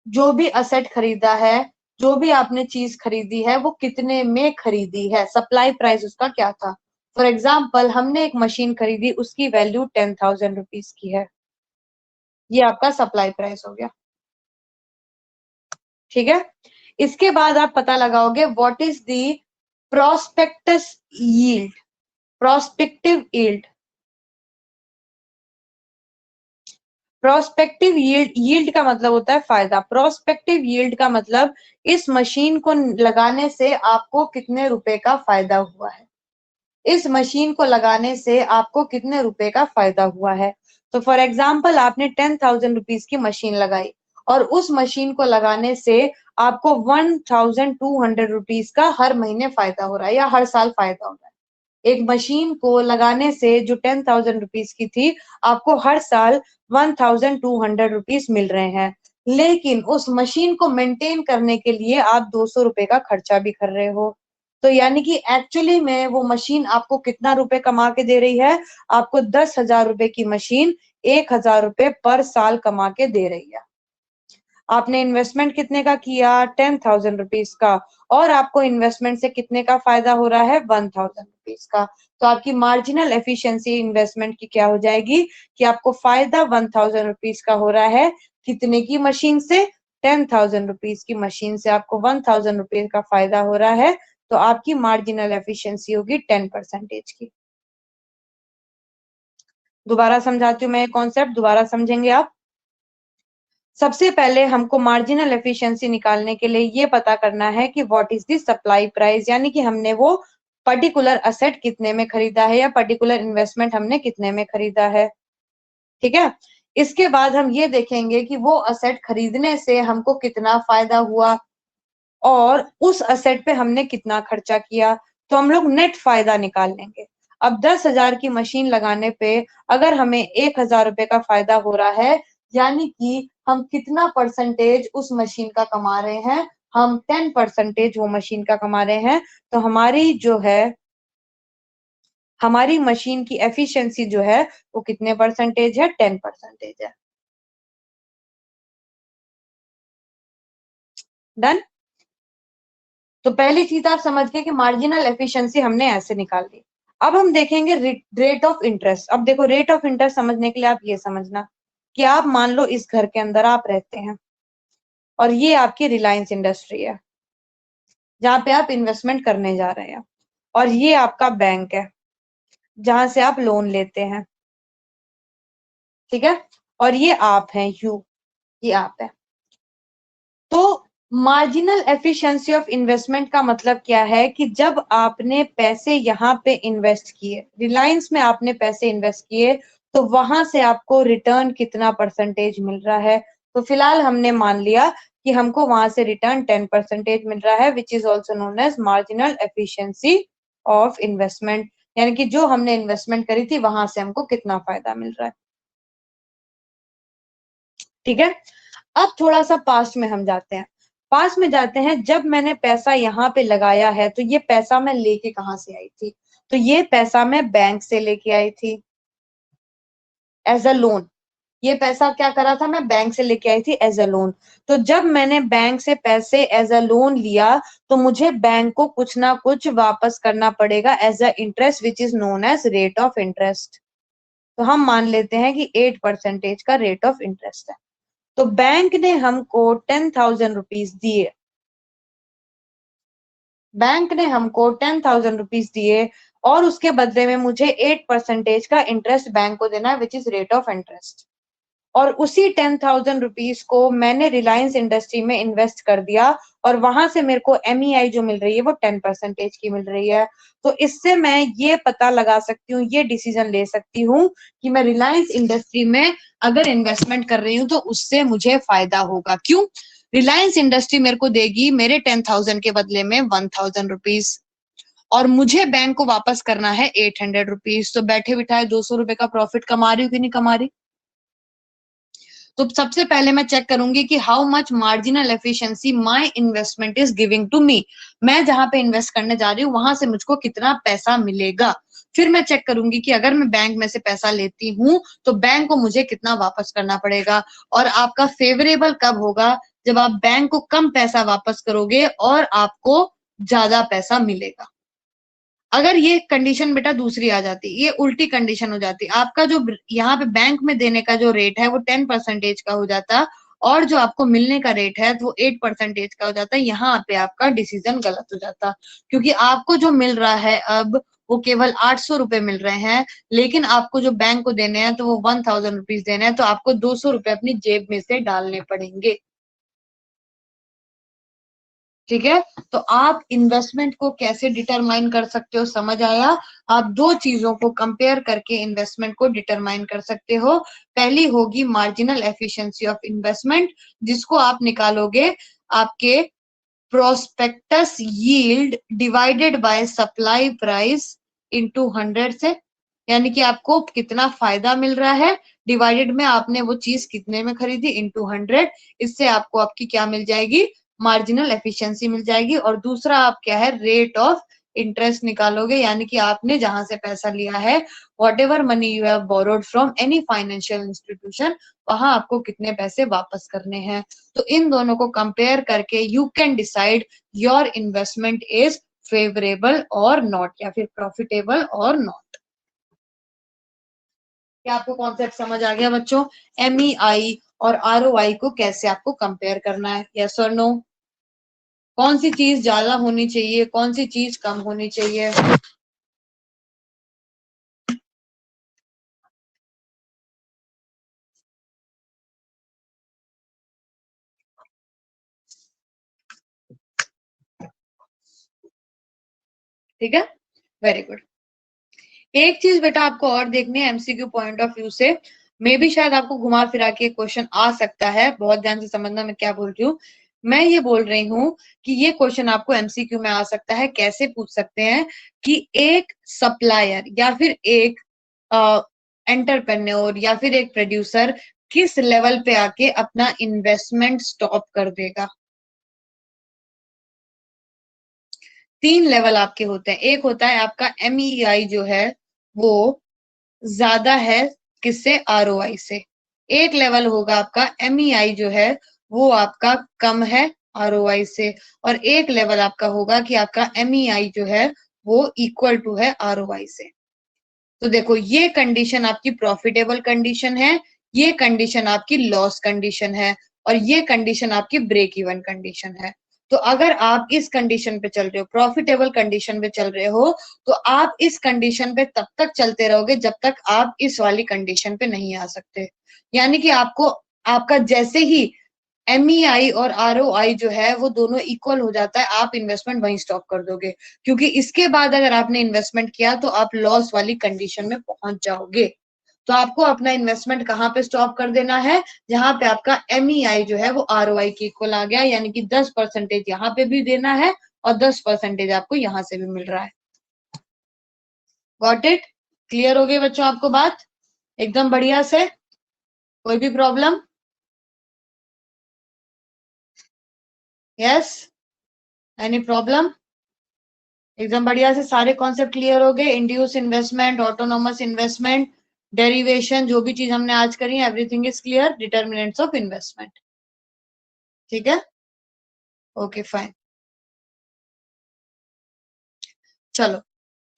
जो भी असेट खरीदा है, जो भी आपने चीज खरीदी है, वो कितने में खरीदी है, सप्लाई प्राइस उसका क्या था। फॉर एग्जाम्पल हमने एक मशीन खरीदी, उसकी वैल्यू 10,000 रुपीज की है, ये आपका सप्लाई प्राइस हो गया। ठीक है, इसके बाद आप पता लगाओगे what is the prospectus yield, prospective yield. Prospective yield का मतलब होता है फायदा। प्रोस्पेक्टिव यील्ड का मतलब इस मशीन को लगाने से आपको कितने रुपए का फायदा हुआ है, इस मशीन को लगाने से आपको कितने रुपए का फायदा हुआ है। तो फॉर एग्जाम्पल आपने 10,000 रुपीज की मशीन लगाई और उस मशीन को लगाने से आपको 1,200 रुपीज का हर महीने फायदा हो रहा है या हर साल फायदा हो रहा है। एक मशीन को लगाने से जो 10,000 रुपीज की थी, आपको हर साल 1,200 रुपीज मिल रहे हैं, लेकिन उस मशीन को मेंटेन करने के लिए आप 200 रुपए का खर्चा भी कर रहे हो। तो यानी कि एक्चुअली में वो मशीन आपको कितना रुपए कमा के दे रही है, आपको 10,000 रुपए की मशीन 1,000 रुपए पर साल कमा के दे रही है। आपने इन्वेस्टमेंट कितने का किया, 10,000 रुपीज का, और आपको इन्वेस्टमेंट से कितने का फायदा हो रहा है, 1,000 रुपीज का। तो आपकी मार्जिनल एफिशिएंसी इन्वेस्टमेंट की क्या हो जाएगी कि आपको फायदा 1,000 रुपीज का हो रहा है, कितने की मशीन से, 10,000 रुपीज की मशीन से आपको 1,000 रुपीज का फायदा हो रहा है। तो आपकी मार्जिनल एफिशिएंसी होगी 10% की। दोबारा समझाती हूँ मैं, कॉन्सेप्ट दोबारा समझेंगे आप। सबसे पहले हमको मार्जिनल एफिशिएंसी निकालने के लिए ये पता करना है कि what is the supply price, यानी कि हमने वो पर्टिकुलर असेट कितने में खरीदा है या पर्टिकुलर इन्वेस्टमेंट हमने कितने में खरीदा है। ठीक है, इसके बाद हम ये देखेंगे कि वो असेट खरीदने से हमको कितना फायदा हुआ और उस असेट पे हमने कितना खर्चा किया। तो हम लोग नेट फायदा निकाल लेंगे। अब 10,000 की मशीन लगाने पे अगर हमें 1,000 रुपए का फायदा हो रहा है, यानी कि हम कितना परसेंटेज उस मशीन का कमा रहे हैं, हम 10% वो मशीन का कमा रहे हैं। तो हमारी जो है, हमारी मशीन की एफिशिएंसी जो है वो कितने परसेंटेज है, 10% है। डन। तो पहली चीज आप समझ गए कि मार्जिनल एफिशिएंसी हमने ऐसे निकाल ली। अब हम देखेंगे रेट ऑफ इंटरेस्ट। अब देखो, रेट ऑफ इंटरेस्ट समझने के लिए आप ये समझना कि आप मान लो इस घर के अंदर आप रहते हैं और ये आपकी रिलायंस इंडस्ट्री है जहां पे आप इन्वेस्टमेंट करने जा रहे हैं, और ये आपका बैंक है जहां से आप लोन लेते हैं। ठीक है, और ये आप हैं, ये आप है। तो मार्जिनल एफिशिएंसी ऑफ इन्वेस्टमेंट का मतलब क्या है कि जब आपने पैसे यहाँ पे इन्वेस्ट किए, रिलायंस में आपने पैसे इन्वेस्ट किए, तो वहां से आपको रिटर्न कितना परसेंटेज मिल रहा है। तो फिलहाल हमने मान लिया कि हमको वहां से रिटर्न 10% मिल रहा है, which is also known as marginal efficiency of investment, यानी कि जो हमने इन्वेस्टमेंट करी थी वहां से हमको कितना फायदा मिल रहा है। ठीक है, अब थोड़ा सा पास्ट में हम जाते हैं। पास्ट में जाते हैं, जब मैंने पैसा यहाँ पे लगाया है तो ये पैसा मैं लेके कहाँ से आई थी। तो ये पैसा मैं बैंक से लेके आई थी एज अ लोन। ये पैसा क्या करा था, मैं बैंक से लेके आई थी एज अ लोन। तो जब मैंने बैंक से पैसे एज अ लोन लिया तो मुझे बैंक को कुछ ना कुछ वापस करना पड़ेगा as a interest which is known as rate of interest. तो हम मान लेते हैं कि 8% का रेट ऑफ इंटरेस्ट है। तो बैंक ने हमको 10,000 रुपीज दिए, बैंक ने हमको 10,000 रुपीज दिए और उसके बदले में मुझे 8% का इंटरेस्ट बैंक को देना है which is rate of interest. और उसी 10,000 रुपीज को मैंने रिलायंस इंडस्ट्री में इन्वेस्ट कर दिया और वहां से मेरे को MEI जो मिल रही है वो 10% की मिल रही है। तो इससे मैं ये पता लगा सकती हूँ, ये डिसीजन ले सकती हूँ कि मैं रिलायंस इंडस्ट्री में अगर इन्वेस्टमेंट कर रही हूँ तो उससे मुझे फायदा होगा। क्यों? रिलायंस इंडस्ट्री मेरे को देगी मेरे 10,000 के बदले में 1,000 रुपीज और मुझे बैंक को वापस करना है 800 रुपीज। तो बैठे बिठाए 200 रुपए का प्रॉफिट कमा रही हूँ कि नहीं कमा रही? तो सबसे पहले मैं चेक करूंगी कि how much marginal efficiency my investment is giving to me. मैं जहां पे इन्वेस्ट करने जा रही हूँ वहां से मुझको कितना पैसा मिलेगा। फिर मैं चेक करूंगी कि अगर मैं बैंक में से पैसा लेती हूँ तो बैंक को मुझे कितना वापस करना पड़ेगा। और आपका फेवरेबल कब होगा? जब आप बैंक को कम पैसा वापस करोगे और आपको ज्यादा पैसा मिलेगा। अगर ये कंडीशन बेटा दूसरी आ जाती, ये उल्टी कंडीशन हो जाती, आपका जो यहाँ पे बैंक में देने का जो रेट है वो 10% का हो जाता और जो आपको मिलने का रेट है वो 8% का हो जाता। यहाँ पे आपका डिसीजन गलत हो जाता क्योंकि आपको जो मिल रहा है अब वो केवल 800 रुपए मिल रहे हैं, लेकिन आपको जो बैंक को देने हैं तो वो 1,000 रुपीज देने हैं। तो आपको 200 रुपए अपनी जेब में से डालने पड़ेंगे। ठीक है, तो आप इन्वेस्टमेंट को कैसे डिटरमाइन कर सकते हो, समझ आया? आप दो चीजों को कंपेयर करके इन्वेस्टमेंट को डिटरमाइन कर सकते हो। पहली होगी मार्जिनल एफिशिएंसी ऑफ इन्वेस्टमेंट, जिसको आप निकालोगे आपके prospectus yield divided by supply price into 100 से, यानी कि आपको कितना फायदा मिल रहा है डिवाइडेड में आपने वो चीज कितने में खरीदी इनटू 100। इससे आपको आपकी क्या मिल जाएगी? मार्जिनल एफिशिएंसी मिल जाएगी। और दूसरा आप क्या है? रेट ऑफ इंटरेस्ट निकालोगे, यानी कि आपने जहां से पैसा लिया है what ever money you have borrowed from any financial institution, वहां आपको कितने पैसे वापस करने हैं। तो इन दोनों को कंपेयर करके you can decide your investment is favourable और नॉट, या फिर प्रॉफिटेबल और नॉट। क्या आपको कॉन्सेप्ट समझ आ गया बच्चों? MEI और ROI को कैसे आपको कंपेयर करना है, यस और नो? कौन सी चीज ज्यादा होनी चाहिए, कौन सी चीज कम होनी चाहिए? ठीक है, वेरी गुड। एक चीज बेटा आपको और देखनी है MCQ पॉइंट ऑफ व्यू से, मे भी शायद आपको घुमा फिरा के क्वेश्चन आ सकता है, बहुत ध्यान से समझना मैं क्या बोल रही हूँ। मैं ये बोल रही हूँ कि ये क्वेश्चन आपको MCQ में आ सकता है। कैसे पूछ सकते हैं कि एक सप्लायर या फिर एक एंटरप्रेन्योर या फिर एक प्रोड्यूसर किस लेवल पे आके अपना इन्वेस्टमेंट स्टॉप कर देगा। 3 लेवल आपके होते हैं। एक होता है आपका MEI जो है वो ज्यादा है किससे? ROI से। एक लेवल होगा आपका MEI जो है वो आपका कम है ROI से। और एक लेवल आपका होगा कि आपका MEI जो है वो इक्वल टू है ROI से। तो देखो ये कंडीशन आपकी प्रॉफिटेबल कंडीशन है, ये कंडीशन आपकी लॉस कंडीशन है और ये कंडीशन आपकी ब्रेक इवन कंडीशन है। तो अगर आप इस कंडीशन पे चल रहे हो, प्रॉफिटेबल कंडीशन पे चल रहे हो, तो आप इस कंडीशन पे तब तक चलते रहोगे जब तक आप इस वाली कंडीशन पे नहीं आ सकते। यानी कि आपको आपका जैसे ही MEI और ROI जो है वो दोनों इक्वल हो जाता है, आप इन्वेस्टमेंट वहीं स्टॉप कर दोगे, क्योंकि इसके बाद अगर आपने इन्वेस्टमेंट किया तो आप लॉस वाली कंडीशन में पहुंच जाओगे। तो आपको अपना इन्वेस्टमेंट कहाँ पे स्टॉप कर देना है? जहां पे आपका MEI जो है वो ROI के इक्वल आ गया, यानी कि 10% यहाँ पे भी देना है और 10% आपको यहाँ से भी मिल रहा है। Got it? क्लियर हो गई बच्चों आपको बात एकदम बढ़िया से? कोई भी प्रॉब्लम? Yes, any problem? एकदम बढ़िया से सारे कॉन्सेप्ट क्लियर हो गए। Induce investment, autonomous investment, derivation, जो भी चीज हमने आज करी, everything is clear. Determinants of investment, ठीक है, ओके फाइन। चलो,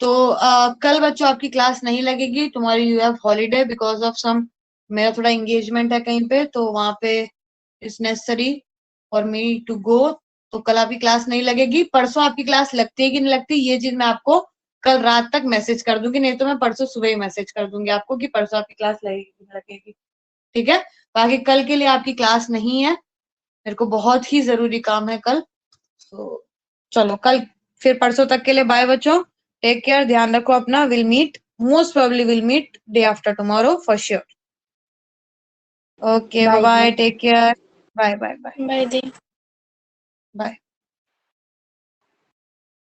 तो कल बच्चों आपकी क्लास नहीं लगेगी, तुम्हारी you have holiday because of some, मेरा थोड़ा एंगेजमेंट है कहीं पे, तो वहां पे it's necessary for me to go, तो कल आपकी क्लास नहीं लगेगी। परसों आपकी क्लास लगती है कि नहीं लगती, ये चीज मैं आपको कल रात तक मैसेज कर दूंगी, नहीं तो मैं परसों सुबह ही मैसेज कर दूंगी आपको कि परसों आपकी क्लास लगेगी कि नहीं लगेगी, ठीक है। बाकी कल के लिए आपकी क्लास नहीं है, मेरे को बहुत ही जरूरी काम है कल, तो चलो कल फिर परसों तक के लिए बाय बच्चों, टेक केयर, ध्यान रखो अपना। Will meet, most probably will meet day after tomorrow for sure. Okay, bye Bye bye, दी। Take care, bye bye bye bye दी। बाय।